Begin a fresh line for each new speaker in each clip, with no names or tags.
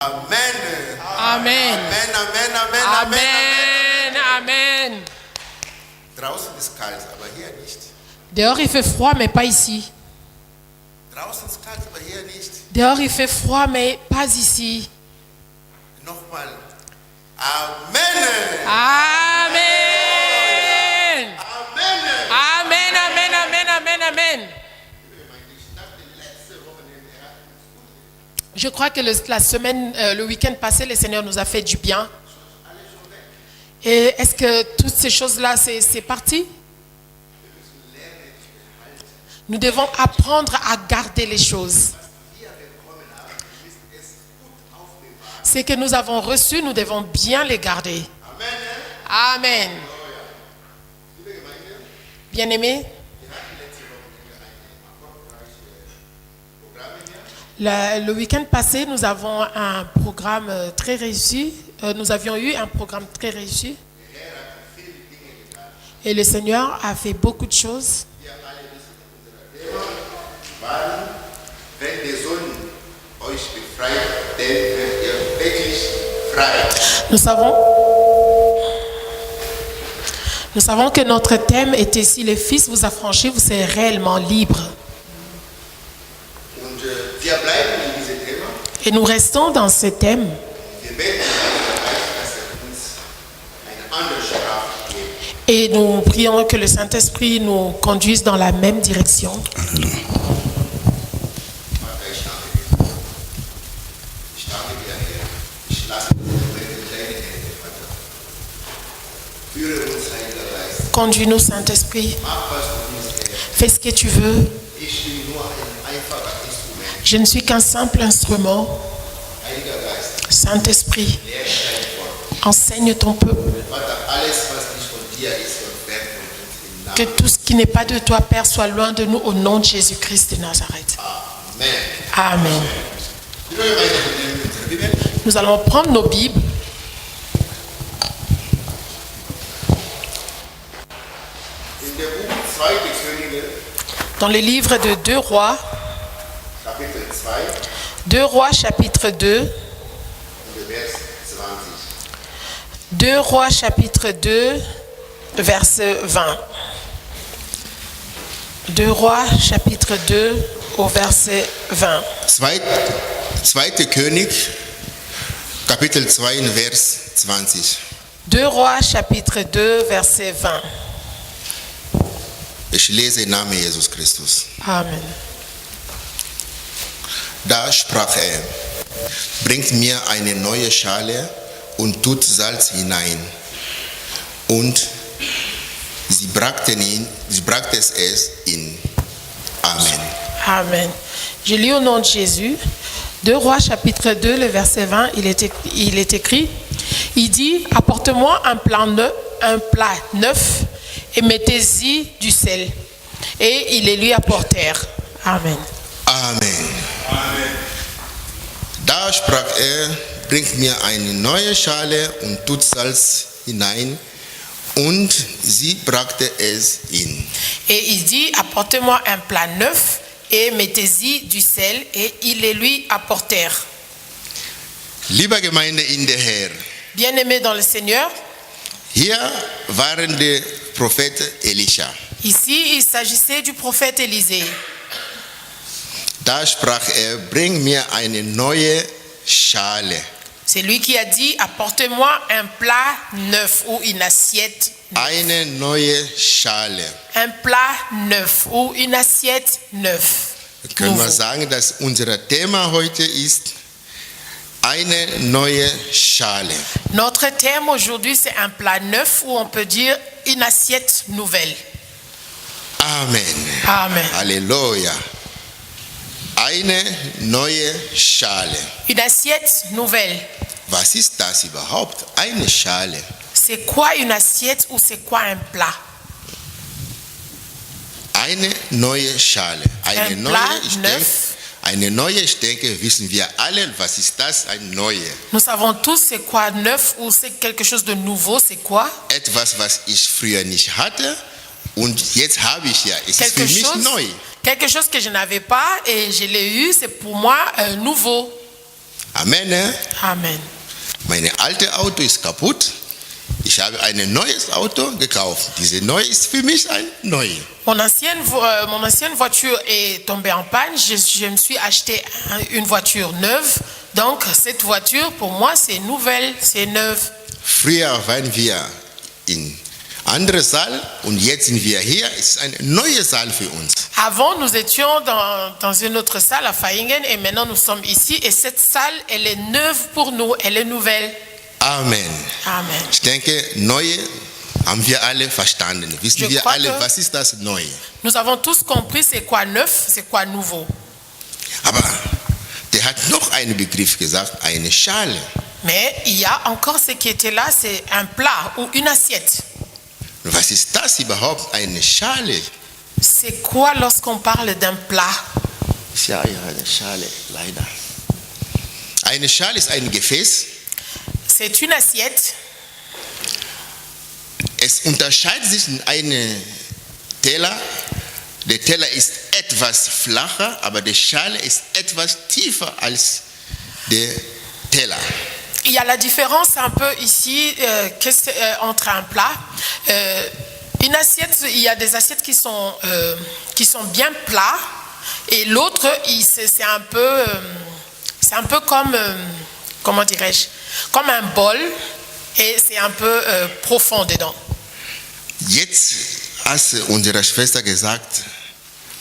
Amen.
Amen.
Amen, amen, amen,
Amen. Amen.
Draußen ist kalt, aber hier nicht.
Dehors il fait froid, mais pas ici.
Draußen ist kalt, aber hier nicht.
Dehors il fait froid, mais pas ici.
Nochmal. Amen.
Amen.
Amen.
Amen, amen, amen, amen, amen. Je crois que le week-end passé, le Seigneur nous a fait du bien. Et est-ce que toutes ces choses-là, c'est parti? Nous devons apprendre à garder les choses. Ce que nous avons reçu, nous devons bien les garder. Amen. Bien-aimés, le week-end passé, nous avons un programme très réussi. Nous avions eu un programme très réussi. Et le Seigneur a fait beaucoup de choses.
Wenn der Sohn euch befreit, dann werdet ihr wirklich frei.
Nous savons que notre thème était si le Fils vous affranchit, vous serez réellement libre.
Und wir bleiben in diesem Thema.
Et nous restons dans ce thème.
Wir beten, dass uns eine andere Sprache gibt.
Et nous prions que le Saint-Esprit nous conduise dans la même direction.
Vater, ich danke dir, Herr. Ich lasse diese Momente in deine Hände, Vater. Führe uns, Heiliger Geist.
Conduis-nous, Saint-Esprit.
Mach, was du willst, Herr.
Fais ce que tu veux.
Ich bin nur ein einfacher Instrument.
Je ne suis qu'un simple instrument.
Heiliger Geist,
Saint-Esprit,
lehre dein Wort.
enseigne ton peuple.
Vater, alles, was nicht von dir ist, soll weg von uns im
Que
Namen.
tout ce qui n'est pas de toi, Père, soit loin de nous au nom de Jésus-Christ de Nazareth.
Amen.
Amen.
Wir wollen weiternehmen unsere Bibel.
Nous allons prendre nos Bibles
In der Buch 2. Könige,
dans le livre de 2 Rois,
Kapitel 2,
2 Rois chapitre 2,
und der Vers 20.
2 Rois chapitre 2, verset 20. 2 Rois chapitre 2 au verset 20.
2. König, Kapitel 2, Vers 20.
2 Rois chapitre 2, verset 20.
Ich lese im Namen Jesus Christus.
Amen.
Da sprach er, bringt mir eine neue Schale und tut Salz hinein. Und sie brachte es in. Amen.
Amen. Je lis au nom de Jésus. 2 Rois chapitre 2, le verset 20, il est écrit, il dit, apporte-moi un plat neuf et mettez-y du sel. Et ils les lui apportèrent. Amen.
Amen. Da sprach er, bringt mir eine neue Schale und tut Salz hinein. Und sie brachte es in.
Et il dit, apporte-moi un plat neuf et mettez-y du sel. Et ils les lui apportèrent.
Liebe Gemeinde in der Herr,
Bien-aimés dans le Seigneur,
hier waren der Prophet Elisha.
ici il s'agissait du prophète Élisée.
Da sprach er, bring mir eine neue Schale.
C'est lui qui a dit, apporte-moi un plat neuf ou une assiette.
Eine neue Schale.
Un plat neuf ou une assiette neuf.
Können wir
Nouveau.
sagen, dass unser Thema heute ist, eine neue Schale.
Notre thème aujourd'hui, c'est un plat neuf ou on peut dire une assiette nouvelle.
Amen.
Amen.
Halleluja. Eine neue Schale.
Une assiette nouvelle.
Was ist das überhaupt? Eine Schale.
C'est quoi une assiette ou c'est quoi un plat?
Eine neue Schale. Eine
Ein
neue,
Plat
ich denke,
neuf.
eine neue, ich denke, wissen wir alle, was ist das? Eine neue.
Nous savons tous c'est quoi neuf ou c'est quelque chose de nouveau, c'est quoi?
Etwas, was ich früher nicht hatte und jetzt habe ich ja. Es ist für mich neu.
Quelque chose que je n'avais pas et je l'ai eu, c'est pour moi nouveau.
Amen.
Amen.
Mein altes Auto ist kaputt. Ich habe ein neues Auto gekauft. Diese neue ist für mich ein neu.
Mon ancienne voiture est tombée en panne. Je me suis acheté une voiture neuve. Donc, cette voiture, pour moi, c'est nouvelle, c'est neuve.
Früher waren wir in andere Saal und jetzt sind wir hier. Es ist ein neuer Saal für uns.
Avant, nous étions dans une autre salle à Vaihingen et maintenant nous sommes ici. Et cette salle, elle est neuve pour nous, elle est nouvelle.
Amen.
Amen.
Ich denke, neue haben wir alle verstanden. Wissen
Je
wir
crois
alle,
que-
was ist das Neue?
Nous avons tous compris c'est quoi neuf, c'est quoi nouveau.
Aber der hat noch einen Begriff gesagt, eine Schale.
Mais il y a encore ce qui était là, c'est un plat ou une assiette.
Was ist das überhaupt, eine Schale?
C'est quoi lorsqu'on parle d'un plat?
Ja, eine Schale, leider. Eine Schale ist ein Gefäß.
C'est une assiette.
Es unterscheidet sich in einem Teller. Der Teller ist etwas flacher, aber die Schale ist etwas tiefer als der Teller.
Il y a la différence un peu ici entre un plat. Une assiette, il y a des assiettes qui sont bien plats et l'autre, c'est un peu comme, comment dirais-je, comme un bol et c'est un peu profond dedans.
Jetzt hat unsere Schwester gesagt,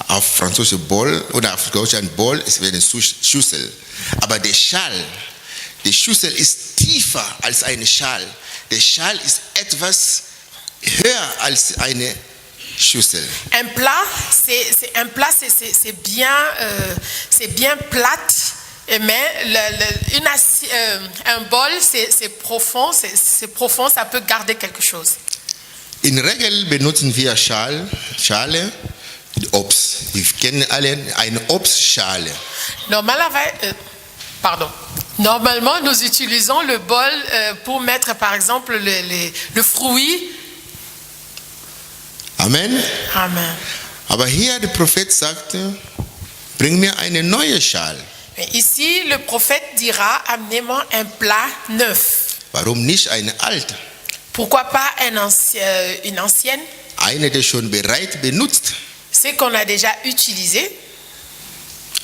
auf Französisch Bol oder auf Deutsch ein Bol, es wäre eine Schüssel. Aber der Schal, die Schüssel ist tiefer als eine Schal. Der Schal ist etwas höher als eine Schüssel.
Un plat, c'est bien plate, mais un bol, c'est profond, ça peut garder quelque chose.
In Regel benutzen wir Schale mit Obst. Wir kennen alle eine Obstschale.
Normalement, nous utilisons le bol pour mettre, par exemple, le fruit.
Amen.
Amen.
Aber hier der Prophet sagte, bring mir eine neue Schale.
Mais ici, le prophète dira, amenez-moi un plat neuf.
Warum nicht eine alte?
Pourquoi pas une ancienne?
Eine, die schon bereits benutzt.
C'est qu'on a déjà utilisé.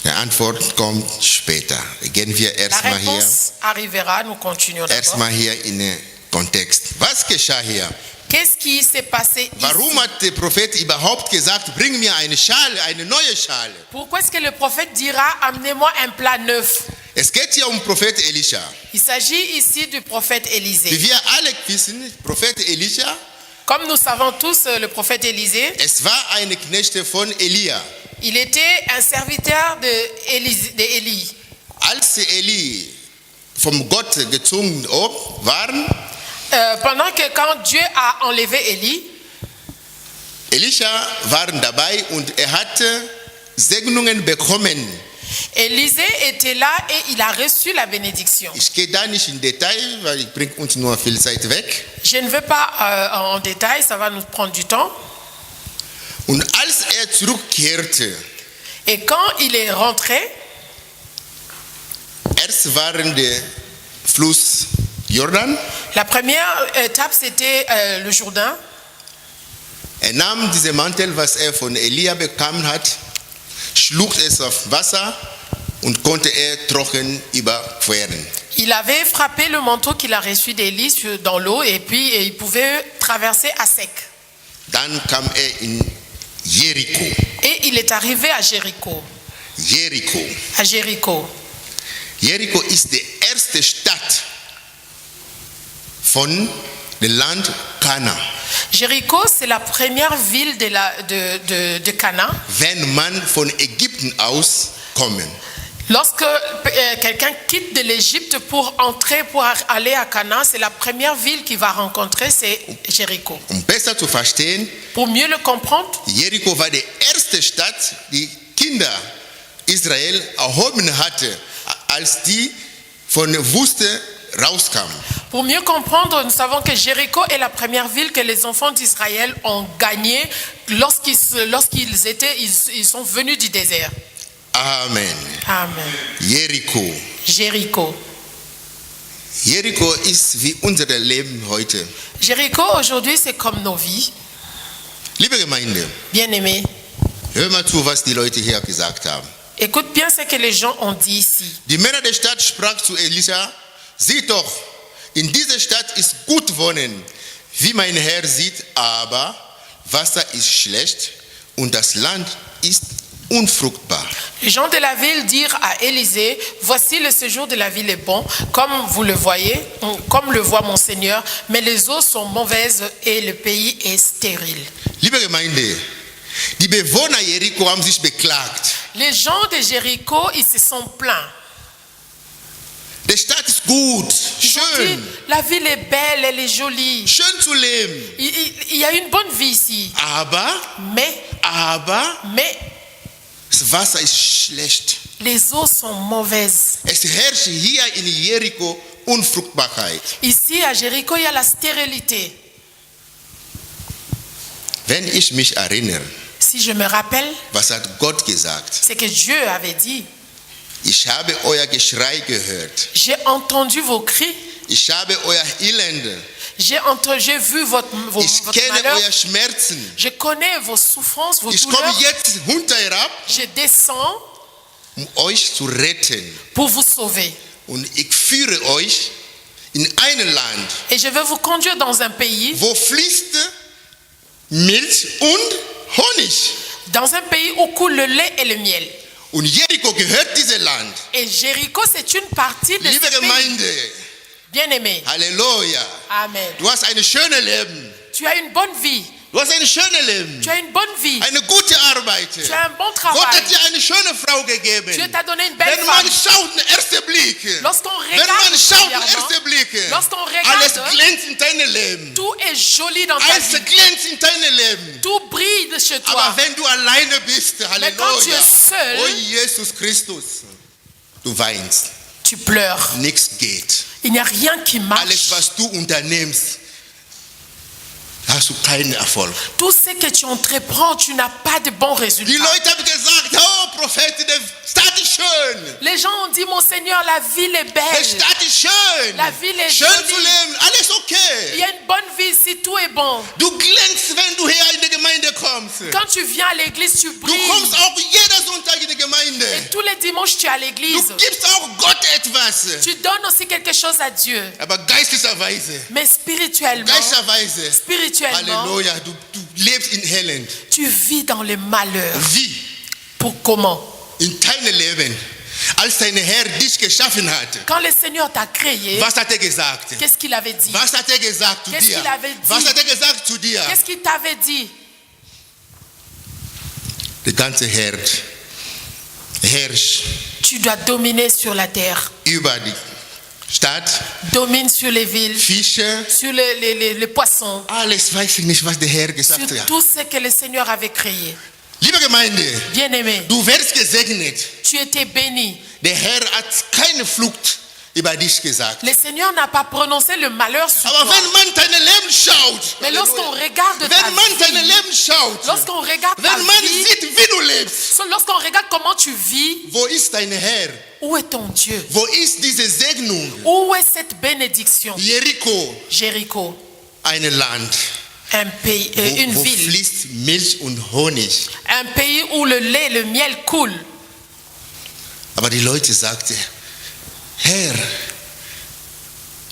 Die Antwort kommt später. Gehen wir
La
erstmal hier,
réponse arrivera, nous continuons d'abord.
erstmal hier in den Kontext. Was geschah hier?
Qu'est-ce qui s'est passé ici?
Warum hat der Prophet überhaupt gesagt, bring mir eine Schale, eine neue Schale?
Pourquoi est-ce que le prophète dira, amenez-moi un plat neuf?
Es geht hier um Prophet Elisha.
Il s'agit ici du prophète
Wie
Élisée.
wir alle wissen, Prophet Elisha,
Comme nous savons tous, le prophète Élisée,
es war ein Knecht von Elia.
il était un serviteur d'Élie.
Als Eli vom Gott gezogen waren,
Pendant que quand Dieu a enlevé Élie,
Elisha waren dabei und hatte Segnungen bekommen.
Élisée était là et il a reçu la bénédiction.
Ich gehe da nicht in Detail, weil ich bringe uns nur viel Zeit weg.
Je ne vais pas en détail, ça va nous prendre du temps.
Und als zurückkehrte,
Et quand il est rentré,
erst waren der Fluss Jordan.
la première étape, c'était le Jourdain.
Nahm diesen Mantel, was von Elia bekommen hat, schlug es auf Wasser und konnte trocken überqueren.
Il avait frappé le manteau qu'il a reçu d'Élie dans l'eau et puis il pouvait traverser à sec.
Dann kam in Jericho.
Et il est arrivé à Jéricho.
Jericho.
À Jéricho.
Jericho ist die erste Stadt von dem Land Kana.
Jéricho, c'est la première ville de Canaan.
Wenn man von Ägypten aus kommen.
Lorsque quelqu'un quitte de l'Égypte pour aller à Canaan, c'est la première ville qu'il va rencontrer, c'est Jéricho.
Besser zu verstehen,
Pour mieux le comprendre,
Jericho war die erste Stadt, die Kinder Israel erhoben hatte, als die von der Wüste rauskamen.
pour mieux comprendre, nous savons que Jéricho est la première ville que les enfants d'Israël ont gagnée lorsqu'ils sont venus du désert.
Amen.
Amen.
Jericho.
Jéricho.
Jericho ist wie unser Leben heute.
Jéricho, aujourd'hui, c'est comme nos vies.
Liebe Gemeinde,
Bien-aimés,
hör mal zu, was die Leute hier gesagt haben.
écoute bien ce que les gens ont dit ici.
Die Männer der Stadt sprachen zu Elisa: Sieh doch, in dieser Stadt ist gut wohnen, wie mein Herr sieht, aber Wasser ist schlecht und das Land ist unfruchtbar.
Les gens de la ville dirent à Élisée, voici le séjour de la ville est bon, comme vous le voyez, comme le voit mon Seigneur, mais les eaux sont mauvaises et le pays est stérile.
Liebe Gemeinde, die Bewohner Jericho haben sich beklagt.
Les gens de Jéricho, ils se sont plaints.
Die Stadt ist gut,
Ils ont dit,
schön,
la ville est belle, elle est jolie.
schön zu leben.
Il y a une bonne vie ici.
Aber
Mais
das Wasser ist schlecht.
les eaux sont mauvaises.
Es herrscht hier in Jericho Unfruchtbarkeit.
Ici, à Jéricho, il y a la stérilité.
Wenn ich mich erinnere,
Si je me rappelle,
was hat Gott gesagt?
c'est que Dieu avait dit,
Ich habe euer Geschrei gehört.
j'ai entendu vos cris,
Ich habe euer Elend.
j'ai vu votre
Ich kenne
malheur,
euer Schmerzen.
je connais vos souffrances, vos
Ich komme
douleurs,
jetzt runter herab,
je descends
euch zu retten.
pour vous sauver.
Und ich führe euch in ein Land,
Et je vais vous conduire dans un pays,
wo fließt Milch und Honig.
dans un pays où coule le lait et le miel.
Und Jericho gehört diesem Land.
Et Jéricho, c'est une partie de
Liebe
ce pays.
Gemeinde,
Bien-aimé,
Halleluja.
Amen.
Du hast ein schönes Leben.
Tu as une bonne vie.
Du hast ein schönes Leben.
Tu as une bonne vie.
Eine gute Arbeit.
Tu as un bon
Gott
travail.
hat dir eine schöne Frau gegeben.
Dieu t'a donné une belle
Wenn man
femme.
schaut, den ersten Blick.
Lorsqu'on
Wenn man
regarde
schaut, den
premièrement,
ersten Blick.
lorsqu'on
Alles
regarde,
glänzt in deinem Leben.
tout est joli dans ta
Alles
vie.
glänzt in deinem Leben.
Tout brille de chez toi.
Aber wenn du alleine bist,
Mais quand tu
Halleluja.
es seul,
Oh Jesus Christus. Du weinst.
tu pleures.
Nichts geht.
Il n'y a rien qui
Alles,
marche.
was du unternimmst, hast du keinen Erfolg.
Tout ce que tu entreprends, tu n'as pas de bons
Die
résultats.
Leute haben gesagt, oh Prophet, die Stadt ist schön.
Les gens ont dit, mon Seigneur, la ville est
Die
belle.
Stadt ist schön.
La ville est
Schön
jolie.
zu leben, alles
Il y
okay.
a une bonne vie ici, tout est bon.
Du glänzt, wenn du hier in die Gemeinde kommst.
Quand tu viens à l'église, tu
Du
brilles.
kommst auch jeden Sonntag in die Gemeinde.
Et tous les dimanches, tu es à
Du
l'église.
gibst auch Gott etwas.
Tu donnes aussi quelque chose à Dieu.
Aber geistlicherweise,
Mais spirituellement,
Halleluja, du lebst in Elend.
tu vis dans le malheur.
Wie?
Pour comment?
In deinem Leben, als dein Herr dich geschaffen hat,
Quand le Seigneur t'a créé,
was hat er gesagt?
qu'est-ce qu'il avait dit?
Was hat er gesagt zu
Qu'est-ce
dir?
qu'il avait dit?
Was hat er gesagt zu dir?
Qu'est-ce qu'il t'avait dit?
Der ganze Herrscht
Tu dois dominer sur la terre.
über die Stadt,
Domine sur les villes,
Fische,
sur les poissons,
alles weiß ich nicht, was der Herr gesagt
sur
hat.
tout ce que le Seigneur avait créé.
Liebe Gemeinde,
Bien-aimé,
du wirst gesegnet.
tu étais béni.
Der Herr hat keine Flucht über dich gesagt.
Le Seigneur n'a pas prononcé le malheur sur
Aber
toi.
wenn man dein Leben schaut,
Mais lorsqu'on regarde ta
wenn man dein
vie,
Leben schaut,
lorsqu'on regarde ta
wenn man
vie,
sieht, wie du lebst,
lorsqu'on regarde comment tu vis,
wo ist dein Herr?
où est ton Dieu?
Wo ist diese Segnung?
Où est cette bénédiction?
Jericho,
Jéricho,
ein Land,
un pays, une
wo
ville,
fließt Milch und Honig.
un pays où le lait, le miel coulent.
Aber die Leute sagten, Herr,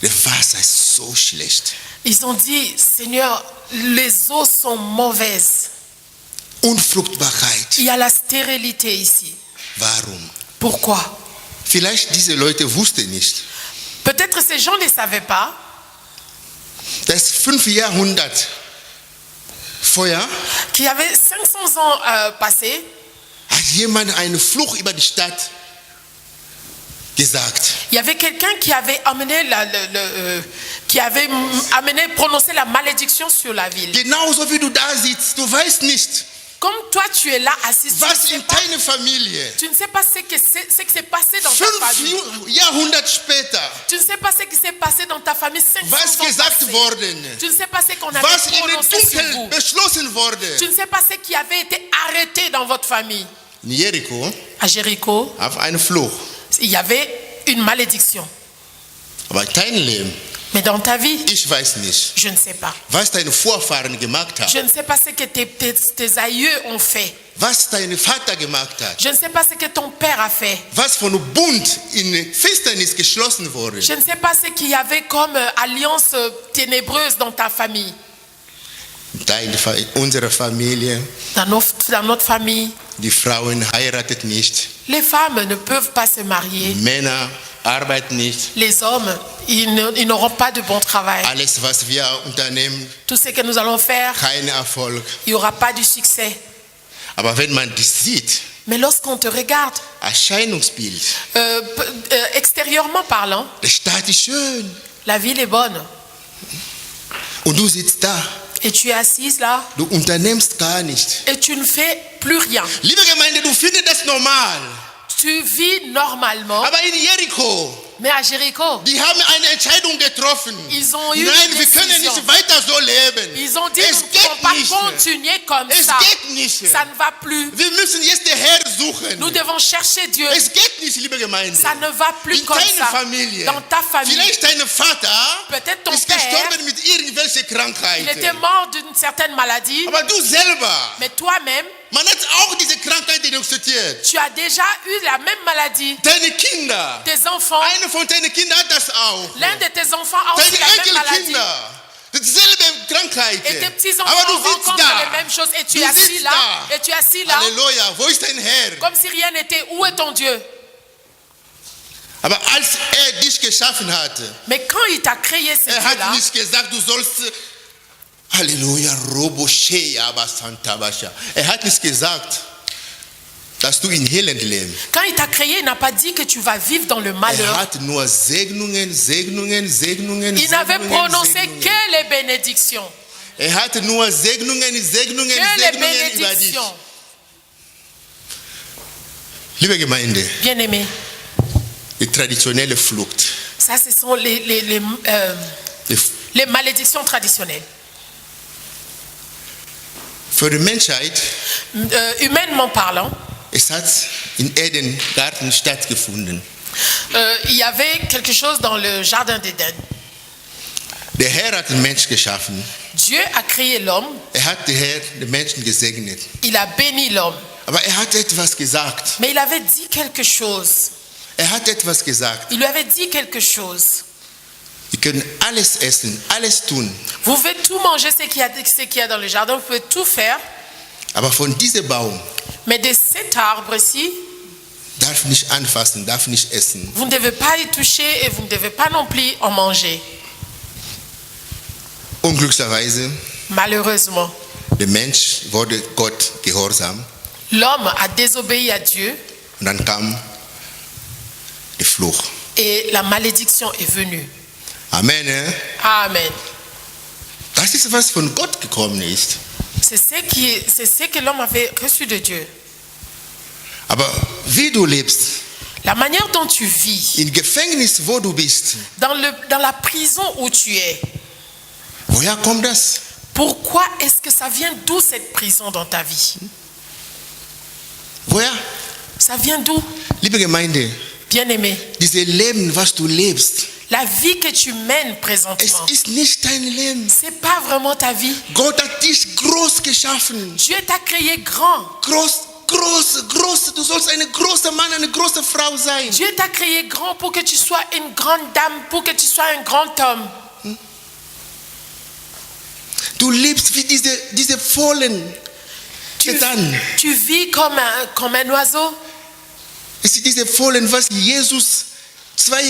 das Wasser ist so schlecht.
Ils ont dit, Seigneur, les eaux sont mauvaises.
Unfruchtbarkeit.
Il y a la stérilité ici.
Warum?
Pourquoi?
Vielleicht diese Leute wussten nicht,
Peut-être ces gens ne savaient pas
dass 5 Jahrhundert vorher
qu'il y avait 500 ans passés,
hat jemand einen Fluch über die Stadt gesagt.
il y avait quelqu'un qui avait amené prononcé la malédiction sur la ville.
Genauso wie du da sitzt, du weißt nicht,
Comme toi, tu es là assis,
was in deiner Familie
tu ne sais pas ce qui s'est passé dans ta
5
famille.
Jahrhundert später,
Tu ne sais pas ce qui s'est passé dans ta famille 500
was
ans
gesagt
passés.
worden,
Tu ne sais pas ce qu'on avait
was in den
prononcé sur
Dunkeln
vous.
beschlossen wurde.
Tu ne sais pas ce qui avait été arrêté dans votre famille.
In Jericho
À Jéricho,
auf einen Fluch.
il y avait une malédiction.
Aber dein Leben,
Mais dans ta vie,
ich weiß nicht,
je ne sais pas.
was deine Vorfahren gemacht
Je
haben,
ne sais pas ce que tes aïeux ont fait.
was dein Vater gemacht hat,
Je ne sais pas ce que ton père a fait.
was von Bund in Finsternis geschlossen wurde.
Je ne sais pas ce qu'il y avait comme alliance ténébreuse dans ta famille.
Unsere Familie,
Dans notre famille,
die Frauen heiraten nicht,
les femmes ne peuvent pas se marier.
Männer arbeiten nicht.
Les hommes, ils n'auront pas de bon travail.
Alles, was wir unternehmen,
Tout ce que nous allons faire,
kein Erfolg.
il n'y aura pas de succès.
Aber wenn man das sieht,
Mais lorsqu'on te regarde,
Erscheinungsbild,
extérieurement parlant,
der Staat ist schön
la ville est bonne.
und du sitzt da,
Et tu es assise là
du unternimmst gar nicht.
et tu ne fais plus rien.
Liebe Gemeinde, du findest das normal.
Tu vis normalement,
Aber in Jericho,
mais à Jéricho,
die haben eine Entscheidung getroffen.
ils ont eu
Nein,
une
wir können
décision.
nicht weiter so leben.
Ils ont dit,
Es
nous ne pouvons
geht
pas
nicht.
continuer comme
Es
ça.
geht nicht.
Ça ne va plus.
Wir müssen jetzt den Herrn suchen.
Nous devons chercher Dieu.
Es geht nicht, liebe Gemeinde.
Ça ne va plus
In
comme
deiner
ça.
Familie.
Dans ta famille,
Vielleicht dein Vater
peut-être ton
ist
père,
gestorben mit irgendwelchen
il était
Krankheiten.
mort d'une certaine maladie,
Aber du selber,
mais toi-même,
man hat auch diese Krankheit diagnostiziert.
tu as déjà eu la même maladie.
Deine Kinder,
Tes enfants,
einer von deinen Kindern hat das auch.
l'un de tes enfants a aussi
Deine
la même maladie.
Enkelkinder, dasselbe
Et tes
Krankheiten.
petits-enfants
Aber du sitzt
rencontrent les
da.
mêmes choses et tu
Du
es assis
sitzt
là,
da.
et tu es assis là,
Halleluja, wo ist dein Herr?
comme si rien n'était. Où est ton Dieu?
Aber als dich geschaffen hatte,
Mais quand il t'a créé ce
hat
Dieu-là,
nicht gesagt, du sollst, Halleluja, Roboshea, Basantabasha. Hat nicht gesagt, dass du in Elend lebst.
quand il t'a créé, il n'a pas dit que tu vas vivre dans le malheur.
Hat nur Segnungen, Segnungen, Segnungen,
Il n'avait
Segnungen,
prononcé
Segnungen.
que les bénédictions.
Hat nur Segnungen, Segnungen,
Que les
Segnungen über dich.
bénédictions.
Liebe Gemeinde,
Bien-aimés,
die traditionelle Flucht.
ça ce sont les malédictions traditionnelles.
Für die Menschheit,
Humainement parlant,
es hat in Eden Garten stattgefunden.
il y avait quelque chose dans le jardin d'Éden.
Der Herr hat den Mensch geschaffen.
Dieu a créé l'homme,
Hat der Herr den Menschen gesegnet.
il a béni l'homme.
Aber hat etwas gesagt.
Mais il avait dit quelque chose.
Hat etwas gesagt.
Il lui avait dit quelque chose.
Wir können alles essen, alles tun.
Vous pouvez tout manger ce qu'il y a dans le jardin, vous pouvez tout faire.
Aber von diesem Baum
Mais de cet arbre-ci,
darf nicht anfassen, darf nicht essen.
vous ne devez pas y toucher et vous ne devez pas non plus en manger.
Unglücklicherweise,
Malheureusement,
der Mensch wurde Gott gehorsam.
l'homme a désobéi à Dieu
Und dann kam der Fluch.
et la malédiction est venue.
Amen. Ne?
Amen.
Das ist, was von Gott gekommen ist.
C'est ce que l'homme avait reçu de Dieu.
Aber wie du lebst,
La manière dont tu vis,
im Gefängnis, wo du bist,
dans la prison où tu es,
woher kommt das?
pourquoi est-ce que ça vient d'où cette prison dans ta vie?
Woher?
Ça vient d'où?
Liebe Gemeinde,
Bien-aimé,
dieses Leben, was du lebst,
la vie que tu mènes
es
présentement,
ist nicht dein Leben.
c'est pas vraiment ta vie.
Gott hat dich groß geschaffen.
Dieu t'a créé grand.
Groß, du sollst ein großer Mann, eine große Frau sein.
Dieu t'a créé grand pour que tu sois une grande dame, pour que tu sois un grand homme.
Du lebst wie diese Fohlen.
Tu vis comme un oiseau.
Es ist diese Fohlen, was Jesus zwei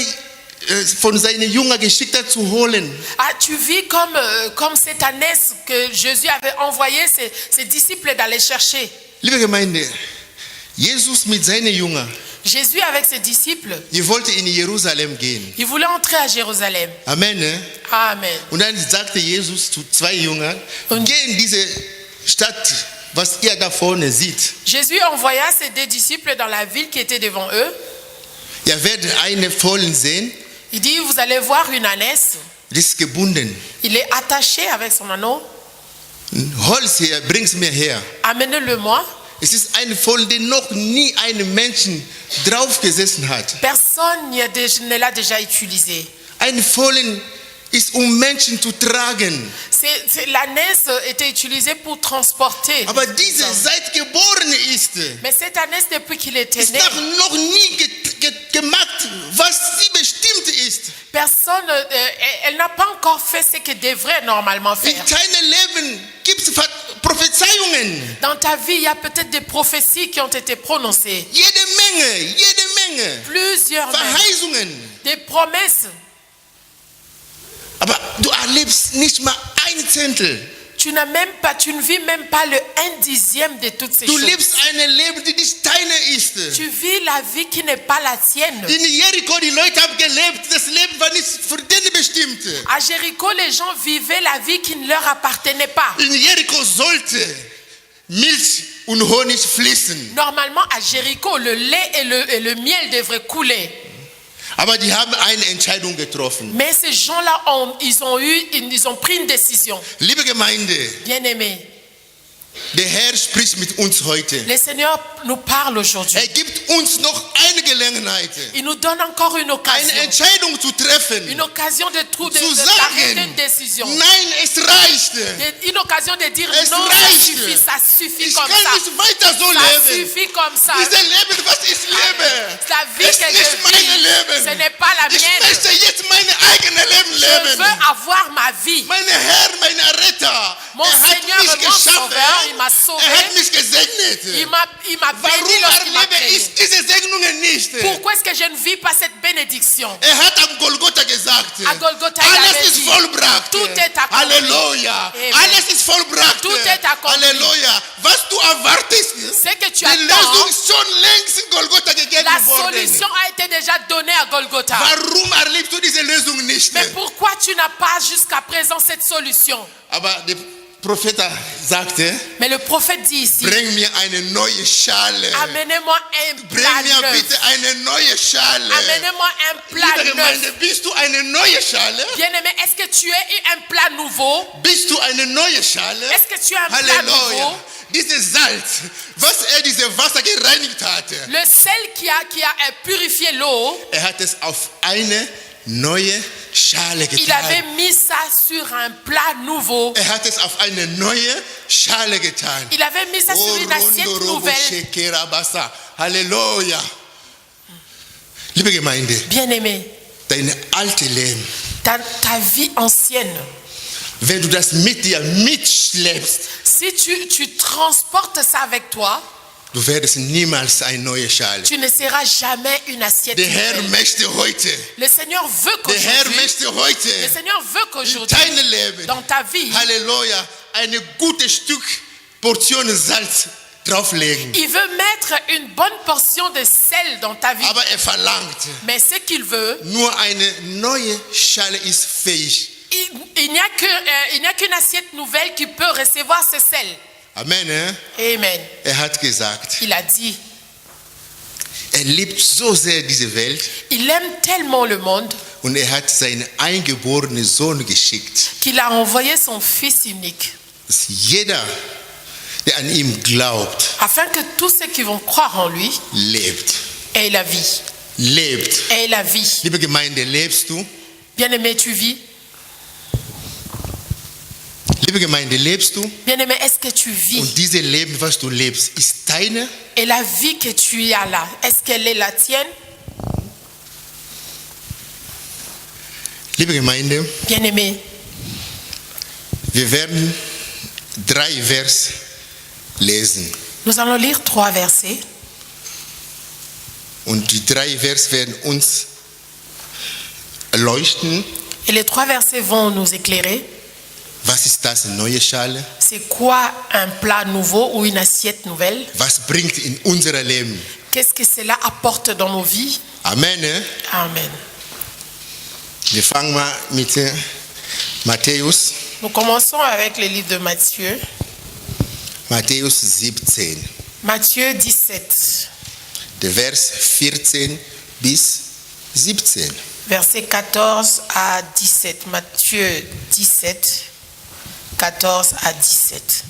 von seinen Jüngern geschickt hat zu holen.
Ah, tu vis comme cette ânesse que Jésus avait envoyé ses disciples d'aller chercher.
Liebe Gemeinde, Jesus mit seinen Jüngern,
Jésus avec ses disciples,
wollte in Jerusalem gehen.
il voulait entrer à Jérusalem.
Amen. Ne?
Amen.
Und dann sagte Jesus zu zwei Jüngern, geh in diese Stadt, was ihr da vorne seht.
Jésus envoya ses deux disciples dans la ville qui était devant eux.
Ihr werdet eine Fohlen sehen,
Il dit, vous allez voir une ânesse.
die ist gebunden.
Il est attaché avec son anneau.
Holz her, bring's mir her.
Amenez-le-moi.
Es ist eine Fohlen, die noch nie ein Menschen drauf gesessen hat.
Personne ne l'a déjà utilisé.
Ein Fohlen ist Menschen zu tragen.
L'ânesse était utilisée pour transporter.
Aber diese seit geboren ist,
Mais cette ânesse, depuis qu'il était
ist
né,
noch nie gemacht, was sie bestimmt ist.
personne, elle n'a pas encore fait ce qu'elle devrait normalement
In
faire.
deinem Leben gibt es Prophezeiungen.
Dans ta vie, il y a peut-être des prophéties qui ont été prononcées.
Jede Menge.
Plusieurs même.
Verheißungen.
Des promesses.
Aber du erlebst nicht mal ein Zehntel.
Tu ne vis même pas le 1/10 de toutes ces
Du
choses.
lebst ein Leben, die nicht deine ist.
Tu vis la vie qui n'est pas la tienne.
In Jericho, die Leute haben gelebt, das Leben war nicht für den bestimmt.
À Jéricho, les gens vivaient la vie qui ne leur appartenait pas.
In Jericho sollte Milch und Honig fließen.
Normalement, à Jéricho, le lait et le miel devraient couler.
Aber die haben eine Entscheidung getroffen.
Mais ces gens-là, ils ont pris une décision.
Liebe Gemeinde,
Bien-aimés,
der Herr spricht mit uns heute.
le Seigneur nous parle aujourd'hui.
Gibt uns noch eine Gelegenheit,
Il nous donne encore une
eine
occasion.
Entscheidung zu treffen.
Une occasion d'arrêter
sagen,
une décision.
Nein, es reicht.
Une occasion de dire
Es
non,
reicht.
ça suffit
Ich
comme
kann
ça.
nicht weiter so
Ça
leben.
suffit comme ça.
Dieses Leben, was ich lebe,
La vie
ist
que
nicht
je
mein
vis,
Leben.
ce n'est pas la
Ich
mienne.
möchte jetzt mein eigenes Leben
Je
leben.
veux avoir ma vie.
Mein Herr, mein Retter,
Mon
hat
Seigneur
mich
est mon
geschaffen.
sauveur, il m'a sauvé.
Hat mich gesegnet.
Il m'a béni
Warum
lorsqu'il m'a
erlebe
créé.
ich diese Segnungen nicht?
Pourquoi est-ce que je ne vis pas cette bénédiction?
Hat am Golgotha gesagt,
À Golgotha, il
alles
avait
ist
dit,
vollbracht.
tout est accompli.
Halleluja.
Amen.
Alles ist vollbracht.
Tout est accompli.
Halleluja. Was du erwartest,
Ce que tu
die
attends,
Lösung ist schon längst in Golgotha gegeben
la
worden.
solution a été déjà donnée à Golgotha.
Warum erlebst du diese Lösung nicht?
Mais pourquoi tu n'as pas jusqu'à présent cette solution?
Aber der Prophet sagte,
Mais le prophète dit ici,
bring mir eine neue Schale.
amenez-moi un
Bring
plat
mir
neuf.
bitte eine neue Schale.
Amenez-moi un
Liebe
plat
Gemeinde,
neuf.
bist du eine neue Schale?
Bien-aimé, est-ce que tu es un plat nouveau?
Bist du eine neue Schale?
Est-ce que tu es un plat
Halleluja.
nouveau?
Dieses Salz, was dieses Wasser gereinigt hatte,
Le sel qui a purifié l'eau,
hat es auf eine neue Schale
il avait
getan.
mis ça sur un plat nouveau.
Hat es auf eine neue Schale getan.
Il avait mis ça sur une assiette nouvelle.
Shekerabasa. Halleluja. Liebe Gemeinde,
Bien-aimé,
deine alte Leben,
ta vie ancienne,
wenn du das mit dir mitschleppst,
si tu transportes ça avec toi,
du werdest niemals eine neue Schale.
tu ne seras jamais une assiette
Der Herr
nouvelle.
möchte heute,
Le Seigneur veut
der Herr
qu'aujourd'hui,
möchte heute
le Seigneur veut
in
qu'aujourd'hui,
deinem Leben,
dans ta vie,
Halleluja, ein gutes Stück Portion Salz drauflegen.
il veut mettre une bonne portion de sel dans ta vie.
Aber verlangt,
Mais ce qu'il veut,
nur eine neue Schale ist fähig.
il n'y a qu'une assiette nouvelle qui peut recevoir ce sel.
Amen.
Amen.
Hat gesagt,
Il a dit,
liebt so sehr diese Welt
il aime tellement le monde
und hat seinen eingeborenen Sohn geschickt,
qu'il a envoyé son Fils unique,
dass jeder, der an ihm glaubt,
afin que tous ceux qui vont croire en lui
lebt.
aient la vie.
Lebt.
Aient la vie.
Liebe Gemeinde, lebst du?
Bien-aimé, tu vis?
Liebe Gemeinde, lebst du?
Bien-aimé, est-ce que tu vis?
Und dieses Leben, was du lebst, ist deine?
Et la vie que tu as là, est-ce qu'elle est la tienne?
Liebe Gemeinde,
Bien-aimé,
wir werden 3 Vers lesen.
nous allons lire 3 versets.
Und die 3 Vers werden uns erleuchten.
Et les 3 versets vont nous éclairer.
Was ist das, neue Schale?
C'est quoi un plat nouveau ou une assiette nouvelle?
Was bringt in unser Leben?
Qu'est-ce que cela apporte dans nos vies?
Amen.
Amen.
Wir fangen mal mit Matthäus.
Nous commençons avec le livre de Matthieu.
Matthäus 17.
Matthieu 17,
Der Vers 14 bis 17.
versets 14 à 17. Matthieu 17, 14 à 17.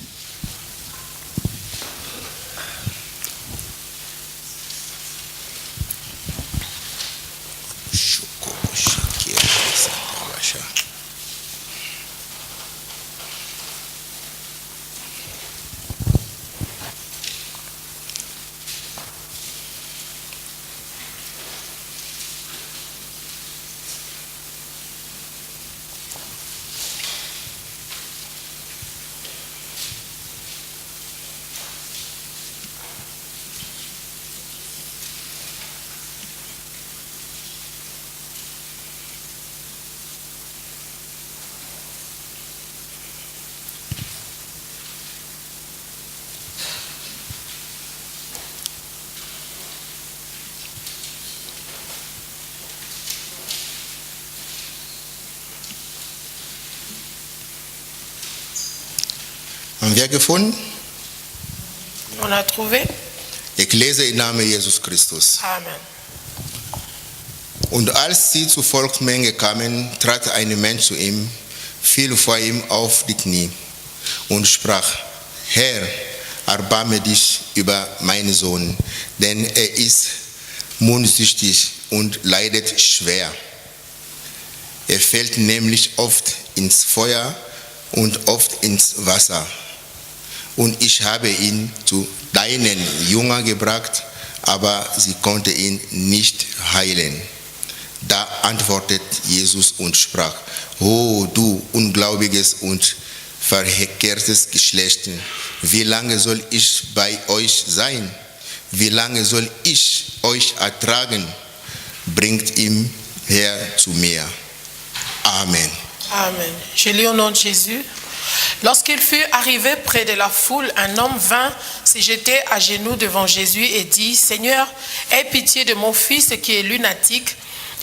Haben wir gefunden?
On a trouvé?
Ich lese im Namen Jesus Christus.
Amen.
Und als sie zur Volksmenge kamen, trat ein Mensch zu ihm, fiel vor ihm auf die Knie und sprach: Herr, erbarme dich über meinen Sohn, denn er ist mondsüchtig und leidet schwer. Er fällt nämlich oft ins Feuer und oft ins Wasser. Und ich habe ihn zu deinen Jüngern gebracht, aber sie konnte ihn nicht heilen. Da antwortet Jesus und sprach: O du ungläubiges und verkehrtes Geschlecht, wie lange soll ich bei euch sein? Wie lange soll ich euch ertragen? Bringt ihn her zu mir. Amen.
Amen. Je lis au nom de Jésus. Lorsqu'il fut arrivé près de la foule, un homme vint se jeter à genoux devant Jésus et dit: Seigneur, aie pitié de mon fils qui est lunatique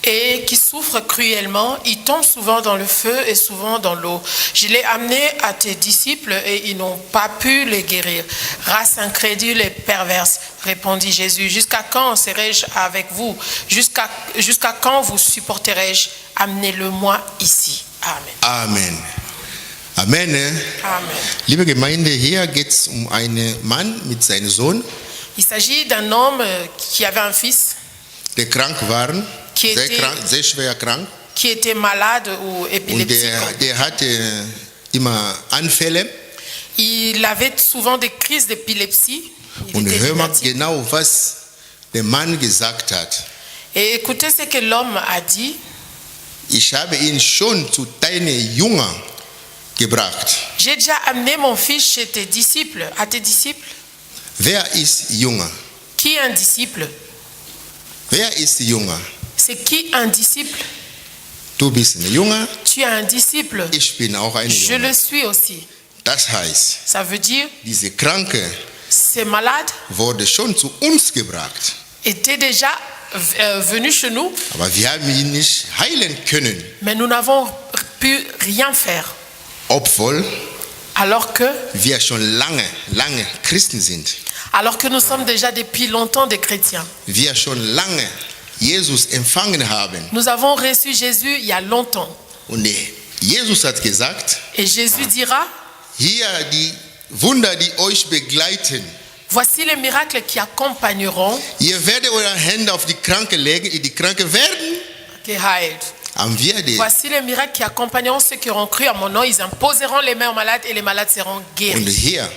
et qui souffre cruellement. Il tombe souvent dans le feu et souvent dans l'eau. Je l'ai amené à tes disciples et ils n'ont pas pu le guérir. Race incrédule et perverse, répondit Jésus. Jusqu'à quand serai-je avec vous? Jusqu'à quand vous supporterai-je? Amenez-le-moi ici. Amen.
Amen. Amen.
Amen.
Liebe Gemeinde, hier geht es einen Mann mit seinem Sohn,
Il s'agit d'un homme qui avait un fils
der krank war,
Qui
sehr,
était-
krank, sehr schwer krank.
qui était malade ou
Und
épileptique.
der hatte immer Anfälle.
Il avait souvent des crises d'épilepsie. Il
Und
était
hör mal
lunatique.
genau, was der Mann gesagt hat.
Et écoutez ce que l'homme a dit.
Ich habe ihn schon zu deinen Jüngern gebracht.
J'ai déjà amené mon fils chez tes disciples, à tes disciples.
Wer ist Jünger?
Qui est un disciple?
Wer ist Jünger?
C'est qui un disciple?
Du bist ein Jünger,
Tu es un disciple.
ich bin auch ein
Je
Jünger.
le suis aussi.
Das heißt,
Ça veut dire,
diese Kranke
ces malades
wurde schon zu uns gebracht.
étaient déjà venus chez nous,
Aber wir haben ihn nicht heilen können,
mais nous n'avons pu rien faire.
obwohl
Alors que
wir schon lange Christen sind.
nous sommes déjà depuis longtemps des chrétiens.
Wir schon lange Jesus empfangen haben.
Nous avons reçu Jésus il y a longtemps.
Und Jesus hat gesagt,
Et Jésus dira,
hier die Wunder, die euch begleiten.
voici les miracles qui accompagneront
Ihr werdet eure Hände auf die Kranke legen, die Kranke werden.
geheilt.
Haben wir die.
Voici les miracles qui accompagneront ceux qui auront cru à mon nom. Ils imposeront les mains aux malades et les malades seront
Und
guéris.
hier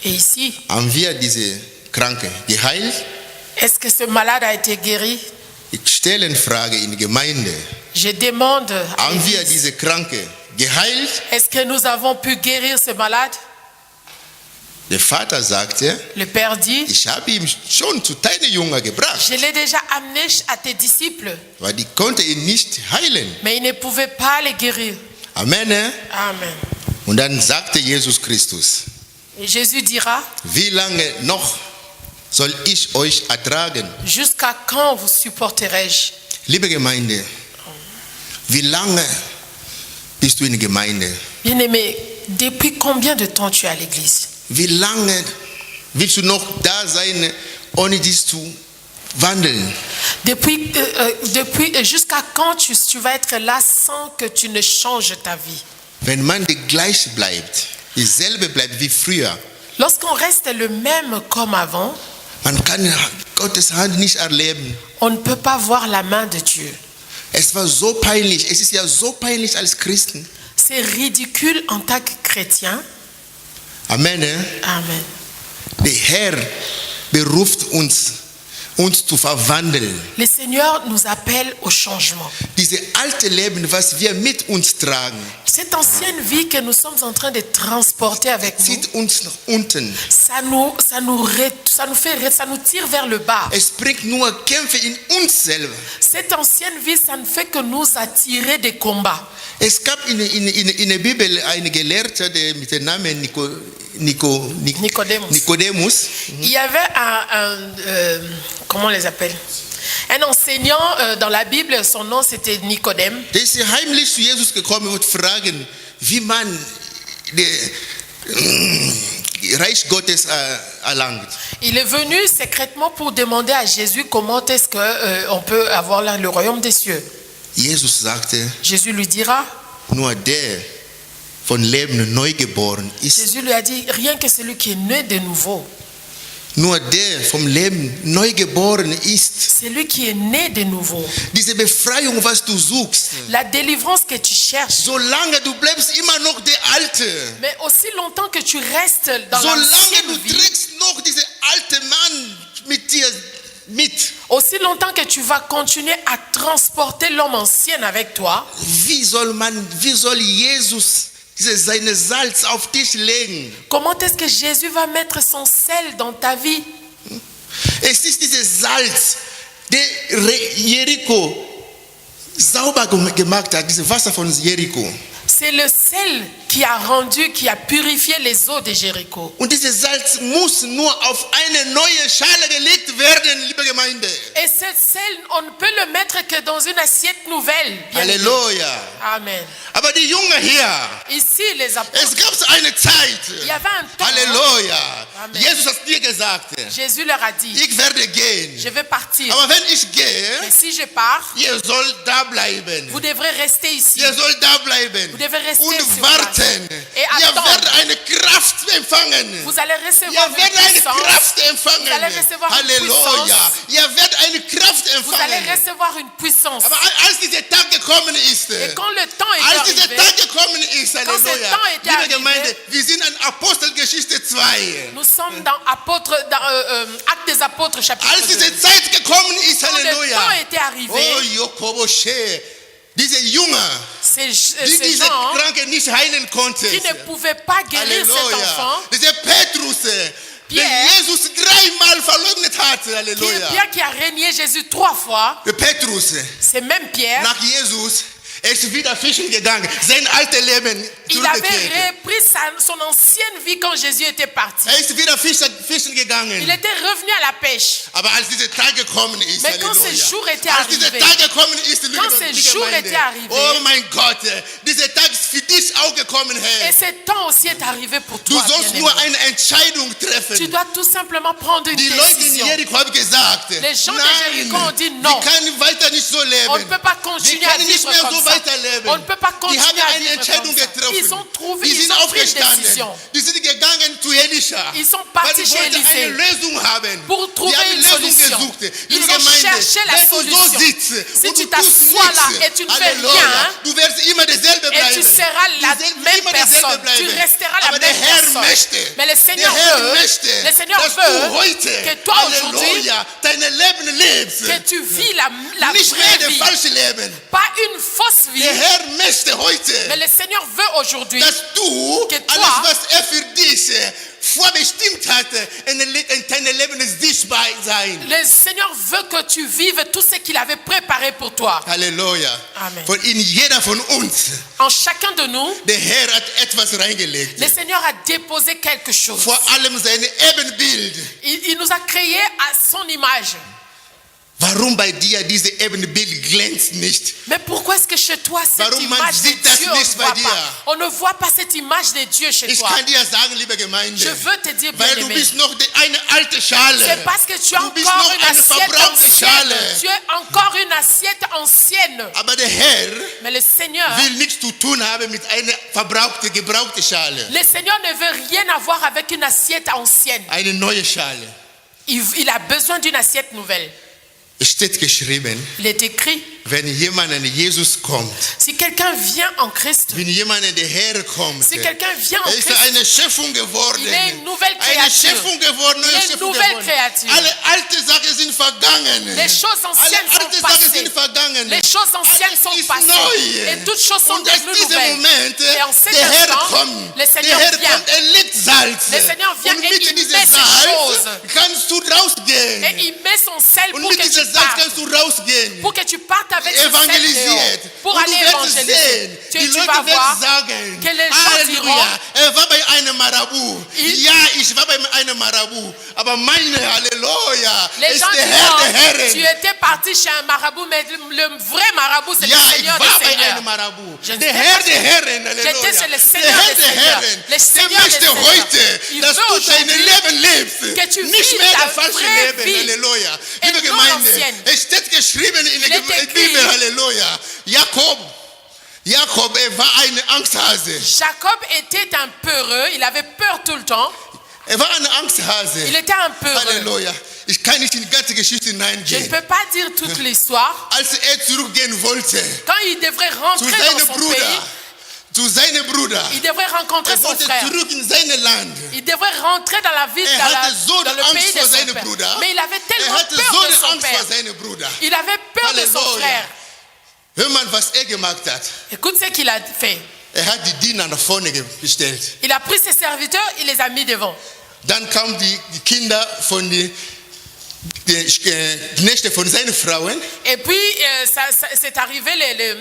Et ici,
haben wir diese Kranke geheilt.
est-ce que ce malade a été guéri?
Ich stelle eine Frage in die Gemeinde.
Je demande à
Haben wir
l'Église,
diese Kranke geheilt?
est-ce que nous avons pu guérir ce malade?
Der Vater sagte,
Le Père dit,
ich habe ihn schon zu deinen Jüngern gebracht,
je l'ai déjà amené à tes disciples,
weil die konnte ihn nicht heilen.
mais ils ne pouvaient pas les guérir.
Amen.
Amen.
Und dann sagte Jesus Christus,
Et Jésus dira,
wie lange noch soll ich euch ertragen?
jusqu'à quand vous supporterai-je?
Liebe Gemeinde, wie lange bist du in der Gemeinde?
Bien-aimé, depuis combien de temps tu es à l'église?
Wie lange willst du noch da sein, ohne dies zu wandeln?
Depuis jusqu'à quand tu vas être là sans que tu ne changes ta vie?
Wenn man die gleich bleibt, dieselbe bleibt wie früher,
Lorsqu'on reste le même comme avant,
man kann Gottes Hand nicht erleben.
on ne peut pas voir la main de Dieu.
Es war so peinlich. Es ist ja so peinlich als Christen.
C'est ridicule en tant que chrétien.
Amen. Eh?
Amen.
Der Herr beruft uns zu verwandeln.
Le Seigneur nous appelle au changement.
Diese alte Leben, was wir mit uns tragen,
Cette ancienne vie que nous sommes en train de transporter avec nous,
zieht uns nach unten.
ça nous tire vers le bas.
Es bringt nur Kämpfe in uns selber.
Cette ancienne vie, ça ne fait que nous attirer des combats.
Es gab in der Bibel einen Gelehrten, der mit dem Namen Nikodemus.
Il y avait comment on les appelle? Un enseignant dans la Bible, son nom c'était Nicodème.
Der ist heimlich zu Jesus gekommen und fragen, wie man Reich Gottes erlangt.
Il est venu secrètement pour demander à Jésus comment est-ce qu'on peut avoir le royaume des cieux.
Jesus sagte,
Jésus lui dira,
nur der von Leben neu geboren ist.
Jésus lui a dit, rien que celui qui est né de nouveau.
Nur der vom Leben neu geboren ist.
C'est lui qui est né de nouveau.
Diese Befreiung, was du suchst.
La délivrance que tu cherches.
Solange du bleibst immer noch der Alte.
Mais aussi longtemps que tu restes dans
Solange
l'ancienne
du
vie.
trägst noch diese alte Mann mit dir mit.
Aussi longtemps que tu vas continuer à transporter l'homme ancien avec toi.
Wie soll Jesus seine Salz auf dich legen?
Comment est-ce que Jésus va mettre son sel dans ta vie?
Es ist dieses Salz, der Jericho sauber gemacht hat, dieses Wasser von Jericho.
C'est le sel qui a purifié les eaux de Jéricho.
Und dieses Salz muss nur auf eine neue Schale gelegt werden, liebe Gemeinde.
Et ce sel, on ne peut le mettre que dans une assiette nouvelle.
Halleluja.
Amen.
Aber die Jünger hier,
Ici, les apôtres,
es gab eine Zeit.
il y avait un temps.
Halleluja.
Amen.
Jesus hat dir gesagt,
Jésus leur a dit,
ich werde gehen.
je vais partir.
Aber wenn ich gehe,
Mais si je pars,
ihr sollt da bleiben.
vous devrez rester ici.
Ihr sollt da bleiben
Vous devez rester
und
sur place.
warten.
Et
Ihr
attendre.
werdet eine Kraft empfangen.
Vous allez
Ihr
recevoir une
werdet eine
puissance.
Kraft
Vous allez
empfangen.
recevoir une
Halleluja.
puissance.
Ihr werdet eine Kraft
Vous allez
empfangen.
recevoir une puissance.
Aber als dieser Tag gekommen ist,
Et quand le temps est
als dieser
arrivé,
Tag gekommen ist,
Quand ce
Halleluja,
temps était
liebe
arrivé,
Gemeinde, wir sind an Apostelgeschichte 2.
nous sommes dans Actes des Apôtres, chapitre
Als
2.
diese Zeit gekommen ist,
Quand le
Halleluja,
temps était arrivé,
oh Jokobosche, diese Jünger, die
ces
diese
gens
Kranke nicht heilen konnten.
qui ne pouvaient pas guérir cet
Halleluja.
enfant,
Dieser Petrus, der
Pierre,
Jesus dreimal verleugnet hat. Halleluja.
Pierre qui a régné Jésus 3 fois,
Der Petrus,
c'est même Pierre,
nach Jesus, ist wieder fischen gegangen. Sein altes Leben
il avait
zurückgekehrt.
repris son ancienne vie quand Jésus était parti.
Ist wieder fischen gegangen.
Il était revenu à la pêche.
Aber als dieser Tag gekommen ist,
Mais quand
Halleluja,
ce jour était
als dieser
arrivé,
Tag gekommen ist, liebe
quand ce jour
Gemeinde,
était arrivé,
oh mein Gott, dieser Tag ist für dich auch gekommen, Herr.
Et ce temps aussi est arrivé pour
Du
toi,
sollst
bien-aimé.
nur eine Entscheidung
Tu
treffen.
dois tout simplement prendre une
Die Leute in
décision.
Jericho haben gesagt,
Les gens de
nein,
Jericho ont dit non.
wir können weiter nicht so leben.
On ne peut pas
Wir
continuer à
können nicht
vivre
mehr
comme
so
ça.
weiterleben.
On ne peut pas
Die
continuer
haben
à
eine
vivre
Entscheidung
comme ça.
getroffen.
Ils ont trouvé,
Die
ils
sind
ont pris une
aufgestanden.
décision.
Die sind gegangen zu Elisha.
Ils sont
Weil
partis
die
chez
wollten
Élisée
eine Lösung haben.
pour trouver
Die haben
une
Lösung
solution.
gesucht.
Ils
Liebe
ont
Gemeinde,
cherché la
wenn du so
solution.
sitzt
Si
und
tu
du tust
t'assois là
nichts,
et tu ne fais
Halleluja,
rien,
du wirst immer derselbe
et
bleiben.
tu seras la
Du wirst
même
immer derselbe
personne. Tu
bleiben.
resteras la
Aber der
même
Herr
personne.
möchte,
Mais le Seigneur
der Herr
veut,
möchte,
le Seigneur
dass
veut
du heute,
que toi aujourd'hui,
Halleluja, deine Leben lebst.
que tu vis la
Nicht mehr
vraie
das
vie,
falsche Leben.
pas une fausse vie.
Der Herr möchte heute,
Mais le Seigneur veut aujourd'hui
dass du
que toi,
alles, was er für dich vorbestimmt hat, in deinem Leben dich bei sein.
le Seigneur veut que tu vives tout ce qu'il avait préparé pour toi.
Halleluja.
Amen.
Von in jeder von uns,
En chacun de nous,
der Herr hat etwas reingelegt.
le Seigneur a déposé quelque chose.
Vor allem sein Ebenbild.
Il nous a créés à son image.
Warum bei dir dieses Ebenbild glänzt nicht?
Mais pourquoi est-ce que chez toi, cette
Warum man
image de
sieht das
Dieu, on ne
nicht bei
voit
dir?
pas? On ne voit pas cette image de Dieu chez
Ich
toi.
kann dir sagen, liebe Gemeinde,
Je veux te dire,
weil du
bien-aimé,
bist noch eine alte Schale.
c'est parce que tu as
Du bist
encore
noch
une
eine
assiette
verbrauchte
ancienne.
Schale.
Tu es encore une assiette ancienne.
Aber der Herr
Mais le Seigneur,
will nichts zu tun haben mit einer gebrauchte Schale.
le Seigneur ne veut rien avoir avec une assiette ancienne.
Eine neue Schale.
Il a besoin d'une assiette nouvelle.
Es steht geschrieben,
Il est écrit,
wenn jemand an Jesus kommt,
si quelqu'un vient en Christ,
wenn jemand an den Herr kommt,
si quelqu'un vient en
ist
Christ,
eine Schöpfung geworden.
il est une nouvelle
Eine
créature.
Schöpfung geworden,
Il
neue
est une
Schöpfung
nouvelle
geworden.
créature.
Alle alte Sachen sind vergangen.
Les choses
Alle
anciennes
alte
sont
Sachen
passées.
sind vergangen.
Les choses anciennes
Alles
sont
ist
passées.
neu.
Et toutes choses sont
Und aus
devenues
diesem
nouvelles.
Moment,
Et en cet
der Herr
instant,
kommt.
le Seigneur
Der Herr
vient.
kommt, legt Salz.
Le Seigneur vient
Und
et
mit
il
diesem
met ces
Salz
choses.
kannst du rausgehen.
Et il met son sel
Und
pour
mit
que
diesem
tu
Salz
partes.
kannst du rausgehen.
Pour que tu partes avec ce sel
Evangelisiert.
dehors. Pour
Und du
aller
wirst
évangéliser.
sehen,
Tu
die
vas
Leute
voir
werden sagen,
que les gens diront,
Halleluja, er war bei einem Marabout.
Il-
Ja, ich war bei einem Marabout. Aber meine Halleluja
les
ist
gens
der Herr der
diront, tu
Herren.
étais parti chez un marabout, mais le vrai marabout, c'est
Ja,
le
ich
Seigneur
war
des
bei
Seigneurs.
einem Marabout.
Je
Der
sais
Herr
pas.
der Herren, Halleluja.
J'étais chez le
Der
Seigneur
Herr
des
der
Seigneurs.
Herren,
Le
der
Seigneur des
möchte
Seigneurs.
heute,
Il
dass
veut
du dein
aujourd'hui
Leben lebst.
que tu
Nicht
vis
mehr
ta
das falsche
vraie
Leben,
vie.
Halleluja.
Et
Liebe
non
Gemeinde,
l'ancienne.
es steht geschrieben in
Il
der
est écrit.
Bibel, Halleluja. Jakob, er war ein Angsthase.
Jacob était un peureux, il avait peur tout le temps.
Er war ein Angsthase.
Il était un peureux.
Halleluja. Ich kann nicht in die ganze Geschichte
Je ne
hineingehen.
peux pas dire toute l'histoire.
Als er zurückgehen wollte
Quand il devrait
zu
rentrer dans
seinem
son
Bruder,
pays,
zu seinem Bruder,
il devrait rencontrer
er
son
wollte
frère.
zurück in sein Land.
Il devrait rentrer dans la ville,
Er hatte so
dans
eine
le
Angst
pays de
vor
son
seinem
père.
Bruder.
Mais il avait
Er
tellement
hatte so
peur de
eine
son
Angst vor
père.
seinem Bruder.
Il avait peur de son
Halleluja.
frère.
Hör mal, was er gemacht hat.
Écoute ce qu'il a fait.
Er hat die Diener nach vorne gestellt.
Il a pris ses serviteurs, il les a mis devant.
Dann kamen die Kinder von die Knechte von seinen Frauen.
Et puis, c'est arrivé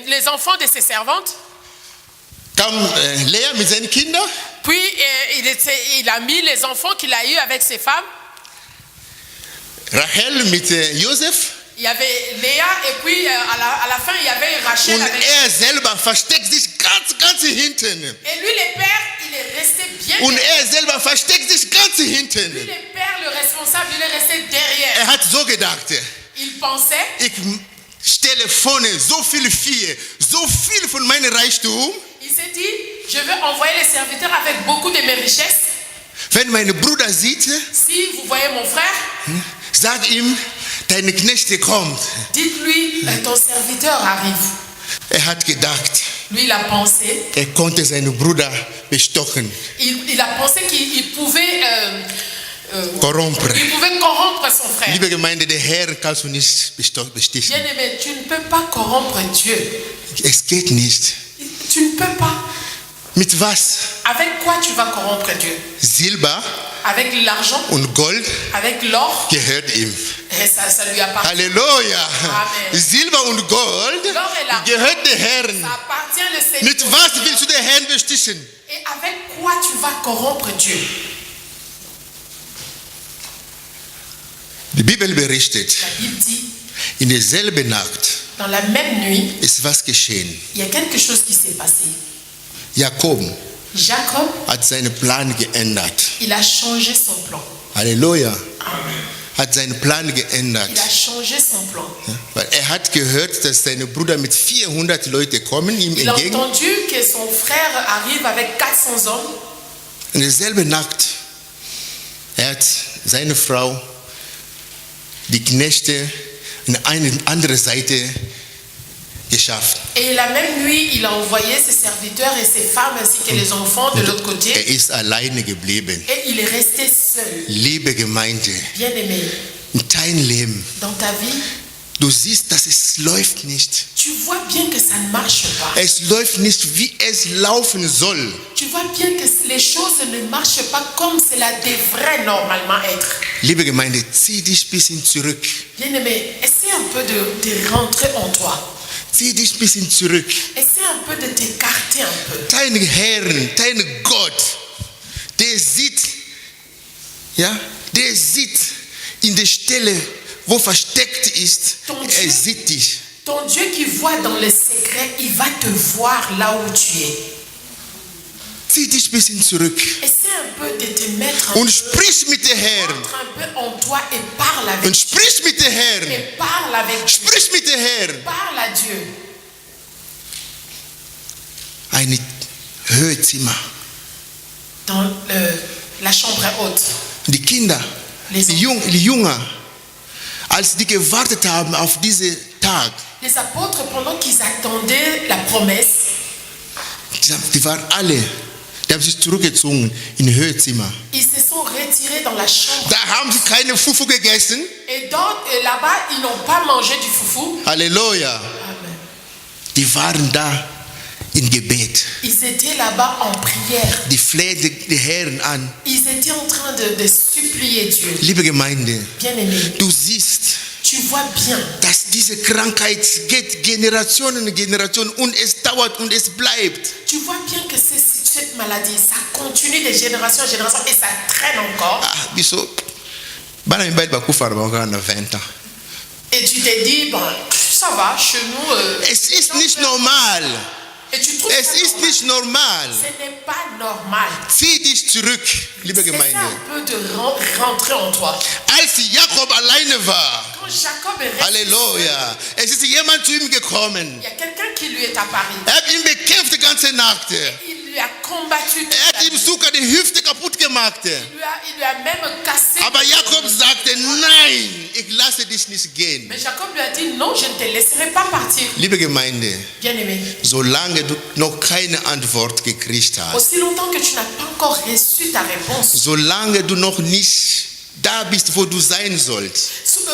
les enfants de ses servantes.
Kam Lea mit seinen Kindern.
Puis, il a mis les enfants qu'il a eus avec ses femmes.
Rachel mit Josef.
Il y avait Léa et puis à la fin, il y avait Rachel
Und
avec...
er selber versteckt sich ganz hinten.
Et lui, le père, il est resté bien
Und
derrière.
er selber versteckt sich ganz
Lui,
hinten.
le père, le responsable, il est resté derrière.
Er hat so gedacht,
Il pensait,
ich stelle vorne so viel Vieh, so viel von meinem Reichtum.
il s'est dit, je vais envoyer les serviteurs avec beaucoup de mes richesses.
Wenn mein Bruder sieht,
Si vous voyez mon frère,
sag ihm, deine Knechte kommt.
dites-lui, ton serviteur arrive.
Er hat gedacht,
Lui, il a pensé,
er konnte seinen Bruder bestochen,
il a pensé qu'il pouvait,
korrompen.
il pouvait corrompre son frère.
Liebe Gemeinde, der Herr kannst du nicht bestichen.
Bien-aimé, tu ne peux pas corrompre Dieu.
Es geht nicht.
Tu ne peux pas.
Mit was?
Avec quoi tu vas corrompre Dieu?
Silber
Avec l'argent,
und Gold
avec l'or,
gehört ihm.
et ça lui appartient.
Halleluja.
Amen.
Silber und Gold
L'or et l'argent,
gehört dem Herrn.
ça appartient le Seigneur.
Mit was willst du den Herrn bestichen?
Et avec quoi tu vas corrompre Dieu?
Die Bibel berichtet,
La Bible dit,
in derselben Nacht
dans la même nuit,
ist was geschehen.
il y a quelque chose qui s'est passé.
Jakob
Jacob,
hat seinen Plan geändert.
il a changé son plan.
Halleluja. Hat seinen Plan geändert.
Il a changé son plan.
Weil er hat gehört, dass sein Bruder mit 400 Leuten kommen ihm
Il a
entgegen.
entendu que son frère arrive avec 400 hommes.
In derselben Nacht, er hat seine Frau, die Knechte, in eine andere Seite geschafft.
Et la même nuit, il a envoyé ses serviteurs et ses femmes ainsi que les enfants de l'autre
Er
côté.
ist alleine geblieben.
Et il est resté seul.
Liebe Gemeinde,
Bien-aimé,
in dein Leben,
dans ta vie,
du siehst, dass es läuft nicht.
tu vois bien que ça ne marche pas.
Es läuft nicht, wie es laufen soll.
Tu vois bien que les choses ne marchent pas comme cela devrait normalement être.
Liebe Gemeinde, zieh dich ein bisschen zurück.
Bien-aimé, essaie un peu de rentrer en toi.
Zieh dich ein bisschen zurück.
Essaie un peu de t'écarter un peu.
Dein Herrn, dein Gott, der sieht in der Stelle, wo versteckt ist, er sieht dich.
Ton Dieu qui voit dans le secret, il va te voir là où tu es.
Zieh dich ein bisschen zurück
Essaie un peu de te mettre
und sprich mit dem Herrn.
entre un peu en toi et parle avec
Und sprich mit dem Herrn.
Et parle avec Dieu.
Sprich mit dem Herrn.
Parle à Dieu.
Ein Höhezimmer.
Dans la chambre haute.
Die Kinder,
Les
die Jünger, als die gewartet haben auf diesen Tag,
Les apôtres, pendant qu'ils attendaient la promesse,
Die waren alle, die haben sich zurückgezogen in Höhezimmer.
ils se sont retirés dans la chambre.
Da haben sie keine Fufu gegessen.
Et là-bas, ils n'ont pas mangé du foufou.
Halleluja.
Amen.
Die waren da in Gebet.
Ils étaient là-bas en prière.
Die flehten den Herrn an.
Ils étaient en train de supplier Dieu.
Liebe Gemeinde,
Bien-aimé,
du siehst,
tu vois bien
dass diese Krankheit geht Generationen und Generationen und es dauert und es bleibt.
Tu vois bien que cette maladie, ça continue de génération en génération et ça traîne encore.
Ah, wieso? Bana mi bali bakufa na 20 ans.
Et tu te dis, bon, ça va, chez nous...
Es ist nicht normal.
et tu trouves
Es
ça
ist
normal.
nicht normal.
Ce n'est pas normal.
Zieh dich zurück, liebe
C'est
Gemeinde.
un peu de rentrer en toi.
Als Jakob alleine war,
Quand Jacob est resté,
Halleluja, es ist jemand zu ihm gekommen.
il y a quelqu'un qui lui est apparu.
Er hat ihn bekämpft die ganze Nacht.
Il lui a combattu toute
Er hat
la
ihm
nuit.
sogar die Hüfte kaputt gemacht.
Il lui a même cassé.
Aber Jakob sagte, nein, ich lasse dich nicht gehen.
Mais Jacob lui a dit, non, je ne te laisserai pas partir.
Liebe Gemeinde,
Bien-aimé,
solange du noch keine Antwort gekriegt hast,
aussi longtemps que tu n'as pas encore reçu ta réponse,
solange du noch nicht da bist, wo du sein sollst,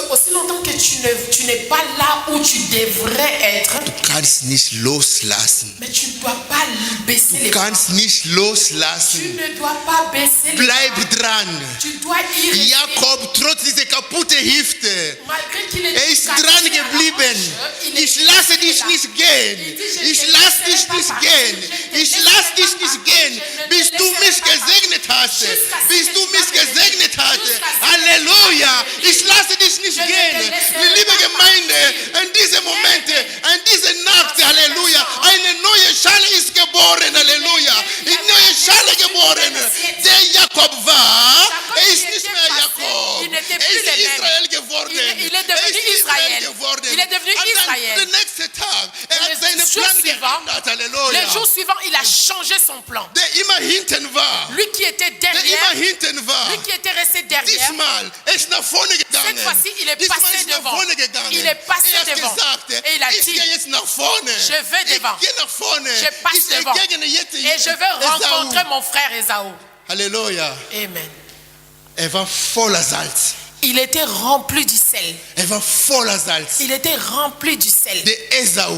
aussi longtemps que tu n'es pas là où tu devrais être,
du kannst nicht loslassen.
mais tu ne dois pas baisser
Du
les bras.
kannst nicht
Tu
loslassen.
ne dois pas baisser les bras.
Bleib dran.
Tu dois y rester.
Jakob, trotz dieser kaputte Hüfte,
Malgré qu'il est
er ist
cassé
dran
à la
geblieben.
hanche, il est
Ich lasse
resté
dich
là.
nicht gehen. Ich lasse dich nicht gehen. Ich lasse dich nicht gehen, bis du mich gesegnet hast. Bis du mich gesegnet hast. Halleluja. Ich lasse dich nicht gehen. Liebe Gemeinde, in diesem Moment, in dieser Nacht, Halleluja, eine neue Schale ist geboren. Halleluja. Eine neue Schale geboren. Der Jakob war, er ist nicht mehr Jakob. Er ist Israel geworden.
Il est devenu Israël. Il est devenu Israël.
Der nächste Tag, er hat seinen
jour
Plan
suivant,
geändert.
Le
Halleluja.
jour suivant, il a changé son plan.
Der immer hinten war.
Lui qui était
Der immer
derrière,
hinten war.
lui qui était resté derrière,
Diesmal, er ist nach vorne gegangen.
cette fois-ci, il est
Diesmal
passé
ist nach
devant.
vorne gegangen.
Il est passé
Er hat
devant.
gesagt,
Et il a
ich
dit,
gehe jetzt nach vorne.
je vais devant.
Ich gehe nach vorne.
Je passe
Ich
devant.
entgegene jetzt
et je veux
Esau.
rencontrer mon frère Esaü.
Halleluja.
Amen.
Er war voller Salz.
Il était rempli du sel.
Er war voller Salz.
Il était rempli du sel.
Der Esau,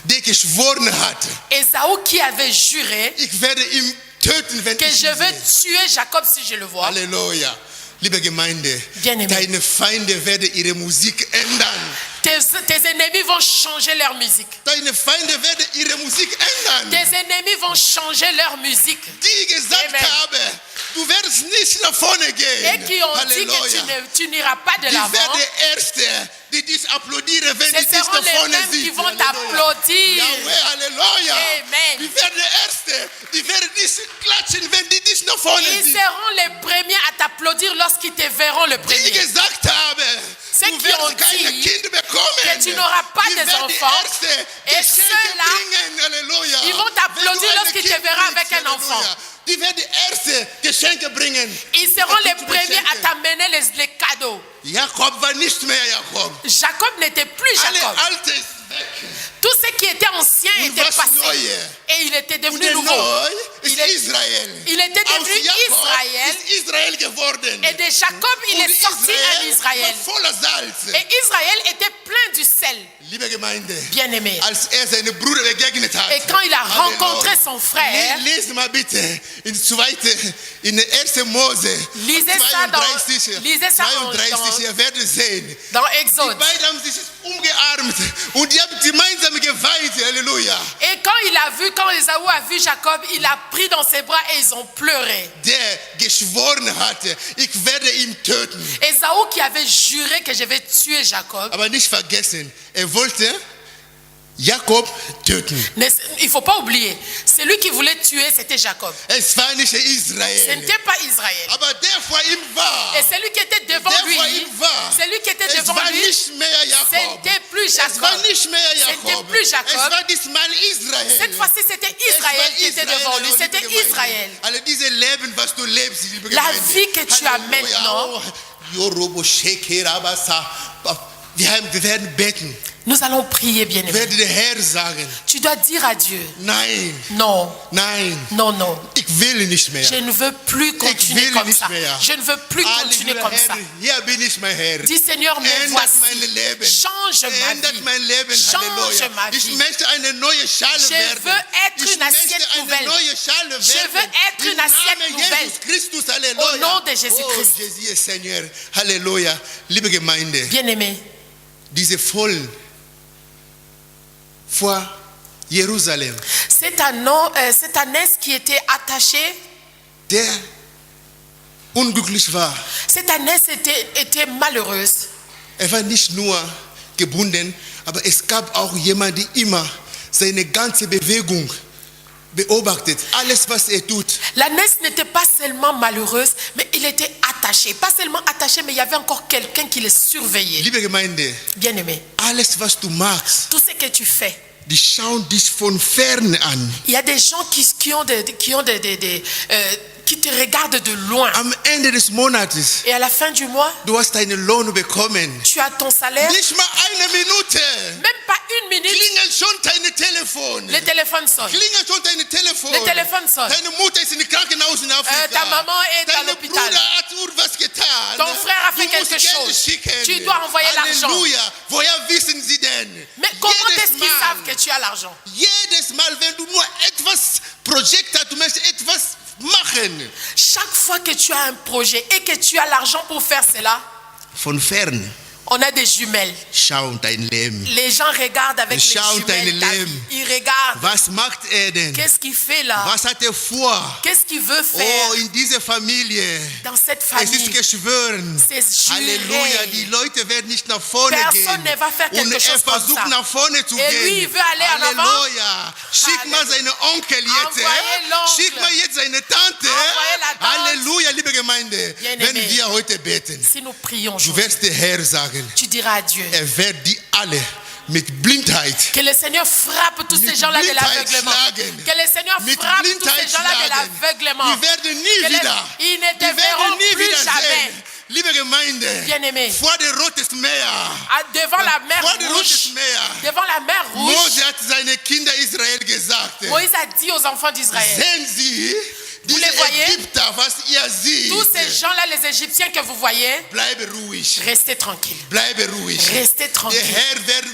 der geschworen hat,
Esaü qui avait juré
ich werde ihn töten, wenn
que
ich
je
ihn
veux
sehe.
tuer Jacob si je le vois.
Halleluja. Liebe Gemeinde,
Bien-aimé.
deine Feinde werden ihre Musik ändern.
Tes ennemis vont changer leur musique.
Deine Feinde werden ihre Musik ändern.
Tes ennemis vont changer leur musique.
Die gesagt
Amen.
haben, du wirst nicht nach vorne gehen.
Et qui ont dit que tu n'iras pas de
Die
l'avant.
werden Erste, die dich applaudieren, wenn
Ce
die dich
seront
nach
les
vorne
mêmes qui
sehen.
vont
Halleluja.
t'applaudir.
Yahweh, Halleluja.
Amen.
Die werden Erste, die werden dich klatschen, wenn die dich nach vorne
Ils
sehen.
seront les premiers à t'applaudir lorsqu'ils te verront le
Die
premier.
gesagt haben,
Ceux
du
qui ont
wirst keine
dit
Kinder bekommen.
que tu n'auras pas
Die
des
werden
enfants.
Erste
Et
Geschenke
ceux-là,
bringen. Halleluja.
ils vont t'applaudir
Wenn du ein
lorsqu'ils te
Kind
verront
bringst,
avec un enfant.
Halleluja. Die werden Erste Geschenke bringen.
Ils seront les
Gute
premiers à
Geschenke.
t'amener les cadeaux.
Jakob war nicht mehr Jakob.
Jacob n'était plus
Alle
Jacob.
Alte ist weg.
Tout ce qui était ancien
Und
était
was
passé.
Neue.
Et il était
Und
devenu
der
nouveau.
Neu ist
Il est-
Israel.
Il était
Aus
devenu
Jakob
Israël.
ist Israel geworden.
Et de Jacob, il
Und
est sorti un Israël.
war voller Salz.
Et Israël était plein du sel,
Liebe Gemeinde,
bien-aimé.
als seine Bruder begegnet hat.
Et quand il a
Halleluja.
rencontré son frère,
Lest mal bitte in 1. Mose
Lisez ça dans-
32,
lisez ça en-
32, ihr werdet sehen.
dans
Die
Exode.
beiden haben sich umgearmt und die haben gemeinsam geweint. Halleluja.
Et quand Esaü a vu Jacob, il a pris dans ses bras et ils ont pleuré.
Der geschworen hatte, ich werde ihn töten.
Esaü qui avait juré que je vais tuer Jacob.
Aber nicht vergessen, wollte Jakob töten.
Il ne faut pas oublier, celui qui voulait tuer, c'était Jacob.
Es war nicht
Ce
Israel.
n'était pas Israël.
Aber der vor ihm war,
Et celui qui était devant
der
lui,
vor ihm war,
celui qui était
es
devant
war
lui,
nicht mehr
ce
Jakob.
n'était plus
Es war
Jacob.
nicht mehr
C'était
Jakob.
plus Jacob.
Es war diesmal Israel.
Cette fois-ci, c'était
Es war
Israël qui était
Israel,
devant lui.
liebe
C'était
Gemeinde.
Israël.
Alle diese Leben, was du lebst, liebe
La
Gemeinde.
vie que tu as
Halleluja.
maintenant.
Yorobo Shekerabasa. Wir werden beten.
Nous allons prier, bien-aimé.
Werde der Herr sagen,
Tu dois dire à Dieu,
nein,
non,
nein,
non, non.
ich will nicht mehr.
Je ne veux plus continuer
will
comme
nicht
ça.
mehr.
Je ne veux plus continuer
Halleluja,
comme ça.
Herr, hier bin ich, mein Herr.
Dis Seigneur, me
Ändert
voici.
mein Leben.
Change ma
Ändert
vie.
mein Leben.
Change
Halleluja.
ma
Ich
vie.
möchte eine neue Schale
Je
werden.
veux être
Ich
une assiette
möchte eine
nouvelle.
neue Schale werden.
Je veux être
Im
une assiette
Namen
nouvelle.
Jesus Christus. Halleluja.
Au nom de Jésus-Christ.
Oh, Jésus, Seigneur. Halleluja. Liebe Gemeinde,
Bien-aimé,
diese vollen vor Jerusalem,
cette ânesse qui était attachée,
der unglücklich war.
cette ânesse était malheureuse.
War nicht nur gebunden, aber es gab auch jemanden, der immer seine ganze Bewegung beobachtet, alles was tut.
L'ânesse n'était pas seulement malheureuse, mais il était attaché. Pas seulement attaché, mais il y avait encore quelqu'un qui le surveillait.
Liebe Gemeinde,
Bien-aimé,
alles was du magst,
tout ce que tu fais,
die schauen dich von ferne an.
il y a des gens qui te regardent de loin.
Am Ende des Monates,
Et à la fin du mois,
du hast deinen Lohn bekommen.
tu as ton salaire,
Nicht mal eine Minute.
même pas une minute,
Klingelt schon dein Telefon.
le téléphone sonne.
Klingelt schon dein Telefon.
Le téléphone sonne.
Deine Mutter ist in Krankenhaus in Afrika.
Ta maman est à
Dein
l'hôpital.
Bruder hat was getan.
Ton frère a fait
Du musst
quelque
Geld
chose.
schicken.
Tu dois envoyer l'argent.
Halleluja. Woher wissen sie denn?
Mais comment
Jedes
est-ce qu'ils
Mal,
savent que tu as l'argent?
Jedes Mal, wenn du nur etwas Projekt hast, du möchtest etwas machen.
Chaque fois que tu as un projet et que tu as l'argent pour faire cela,
Von fern
on a des jumelles.
schauen dein Leben.
Les gens regardent avec les
Schauen
jumelles.
dein
ta
Leben.
vie. Ils regardent.
Was macht denn?
Qu'est-ce qu'il fait là?
Was hat vor?
Qu'est-ce qu'il veut faire
Oh, in dieser Familie.
dans cette
Es ist
famille?
geschworen.
C'est
Halleluja, die
juré.
Leute werden nicht nach vorne
Personne
gehen.
ne va faire quelque
Und
chose comme
versucht
ça.
nach vorne zu
Et lui,
gehen.
il veut aller en avant.
Halleluja. Schick mal
Halleluja.
seine Onkel jetzt.
Envoyez l'oncle.
Schick mal jetzt seine Tante.
Envoyez la tante.
Halleluja, liebe Gemeinde.
Bien-aimé.
Wenn wir heute beten,
Si nous prions
du
aujourd'hui,
wirst der Herr sagen,
tu diras à Dieu
wird die alle mit Blindheit,
que le Seigneur frappe tous ces gens-là de
Blindheit
l'aveuglement.
schlagen.
Que le Seigneur
mit
frappe tous
Blindheit
ces gens-là de
schlagen.
l'aveuglement.
Die werden nie
Que les-
wieder.
Ils ne te
Die
verront
werden nie
plus
wieder
jamais.
sehen. Liebe Gemeinde,
Bien-aimé.
vor der Rotes Meer,
Devant la mer
vor der Rotes
rouge,
Meer,
devant la mer rouge,
Mose hat seine Kinder Israel gesagt,
Moïse a dit aux enfants d'Israël,
sehen Sie, diese
les voyez?
Ägypter, was ihr seht,
tous ces gens-là, les Égyptiens que vous voyez,
bleibe ruhig,
restez tranquilles.
bleibe ruhig.
Restez
Der
tranquilles.
Herr wird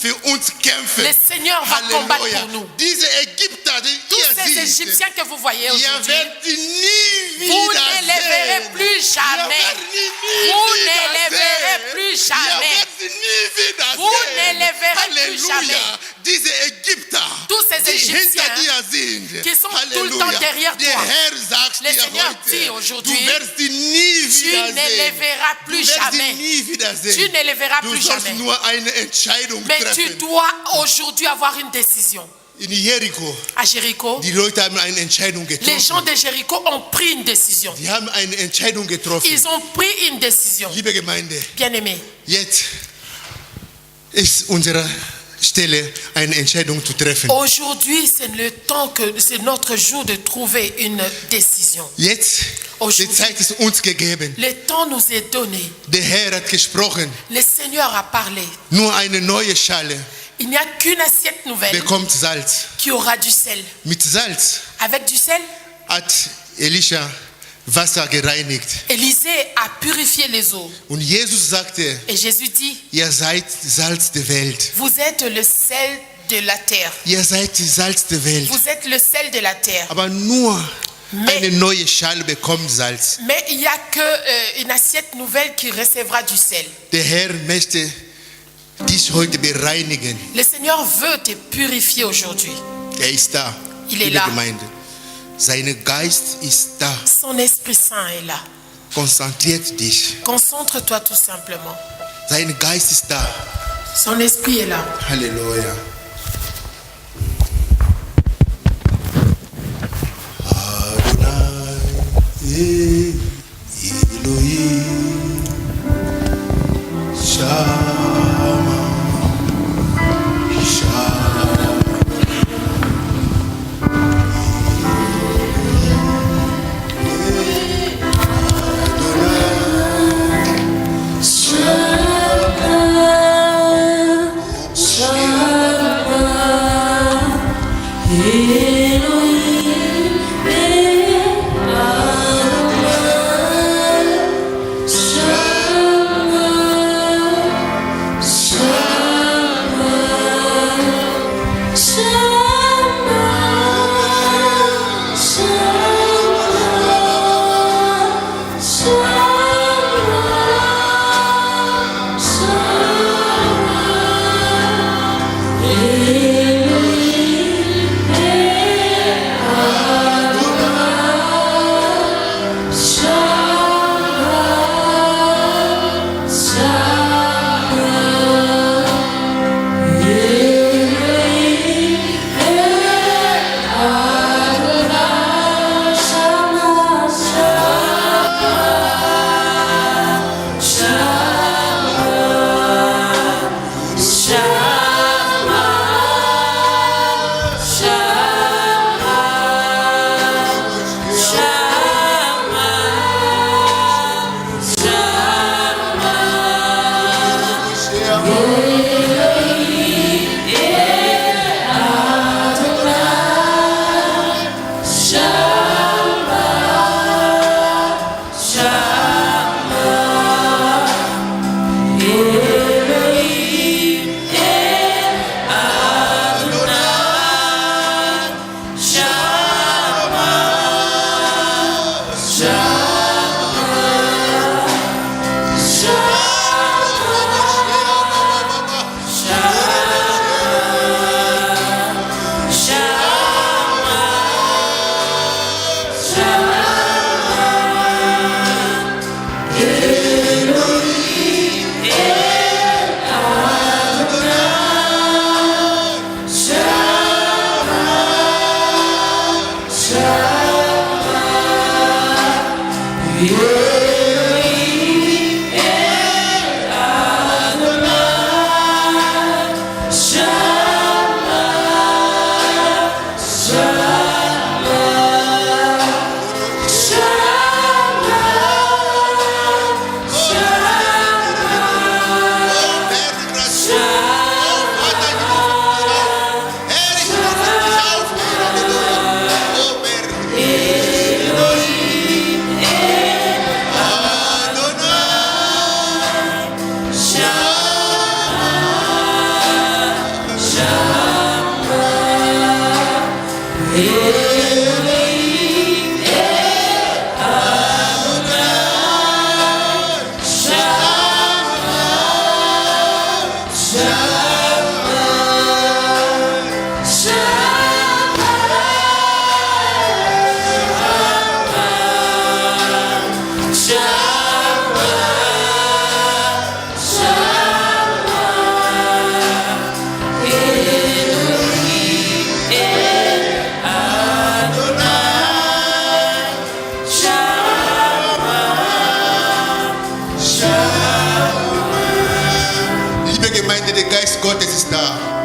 für uns kämpfen.
Le Seigneur va combattre
Halleluja.
pour nous.
Diese Ägypter, die
Tous
ihr
ces
seht,
Égyptiens que vous voyez
ihr
aujourd'hui,
werdet sie nie
vous
wieder
ne les verrez
sehen.
plus jamais.
Ihr werdet sie nie
Vous ne
wieder
les verrez
sehen.
plus
Ihr
jamais.
werdet sie nie wieder
Vous
sehen.
ne les verrez plus
Halleluja.
jamais.
Diese Ägypter,
Tous ces
die
Égyptiens
hinter dir sind,
qui sont tout le
Halleluja.
temps derrière
Der
toi.
Herr sagt
Le
dir
Seigneur dit
heute,
aujourd'hui,
du wirst sie nie
tu
wieder
ne les
sehen.
verras
Du
plus
wirst sie
jamais.
nie wieder sehen.
Tu ne les verras
Du
plus
sollst
jamais.
nur eine Entscheidung
Mais tu
treffen.
dois aujourd'hui avoir une décision.
In Jericho,
À Jéricho,
die Leute haben eine Entscheidung
les
getroffen.
gens de Jéricho ont pris une décision.
Die haben eine Entscheidung getroffen.
Ils ont pris une décision.
Liebe Gemeinde,
Bien-aimés,
jetzt ist unsere Stelle, eine Entscheidung zu treffen.
aujourd'hui, c'est notre jour de trouver une décision.
Jetzt, die Zeit ist uns gegeben.
Le temps nous est donné.
Der Herr hat gesprochen.
Le Seigneur a parlé.
Nur eine neue Schale
Il n'y a qu'une assiette nouvelle
bekommt Salz.
qui aura du sel.
Mit Salz
Avec du sel,
hat Elisha Wasser gereinigt.
Élisée a purifié les eaux.
Und Jesus sagte,
Et Jésus dit,
ihr seid Salz der Welt.
vous êtes le sel de la terre.
Ihr seid die Salz der Welt.
Vous êtes le sel de la terre.
Aber nur
Mais,
eine neue Schale bekommt Salz.
mais il n'y a qu'une assiette nouvelle qui recevra du sel.
Der Herr möchte dich heute bereinigen.
Le Seigneur veut te purifier aujourd'hui.
Ist da.
Il est
Liebe
là.
Gemeinde. Sein Geist ist da.
Son Esprit Saint est là.
Konzentriert dich.
Concentre-toi tout simplement.
Sein Geist ist da.
Son Esprit est là.
Halleluja. Adonai, Elohim, Shama, Shama. Adonai,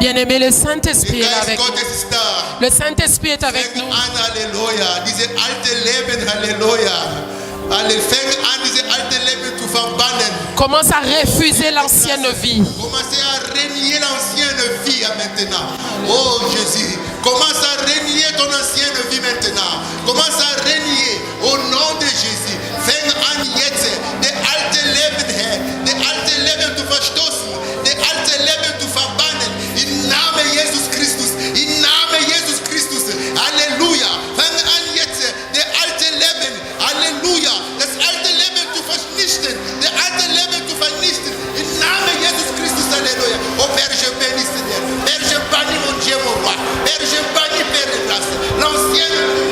Bien-aimé, le Saint-Esprit est avec nous. Le Saint-Esprit est avec nous.
Alléluia. Diese alte Leben, Halleluja. Fängt an, diese alte Leben zu verbannen.
Commence à refuser l'ancienne vie.
Commencez à renier l'ancienne vie maintenant. Oh Jésus, commence à renier ton ancienne vie maintenant. Commence à renier au nom de Jésus. Fäng an jetzt, der alte Leben, Herr, der alte Leben zu verstoßen, der alte Leben zu verbannen. Im Namen Jesus Christus, im Namen Jesus Christus. Halleluja. Fäng an jetzt, der alte Leben, Halleluja, das alte Leben zu vernichten, der alte Leben zu vernichten. Im Namen Jesus Christus, Halleluja. Oh Père, je bénis Seigneur. Père, je bannis mon Dieu, mon roi. Père, je bannis Père de grâce. L'ancienne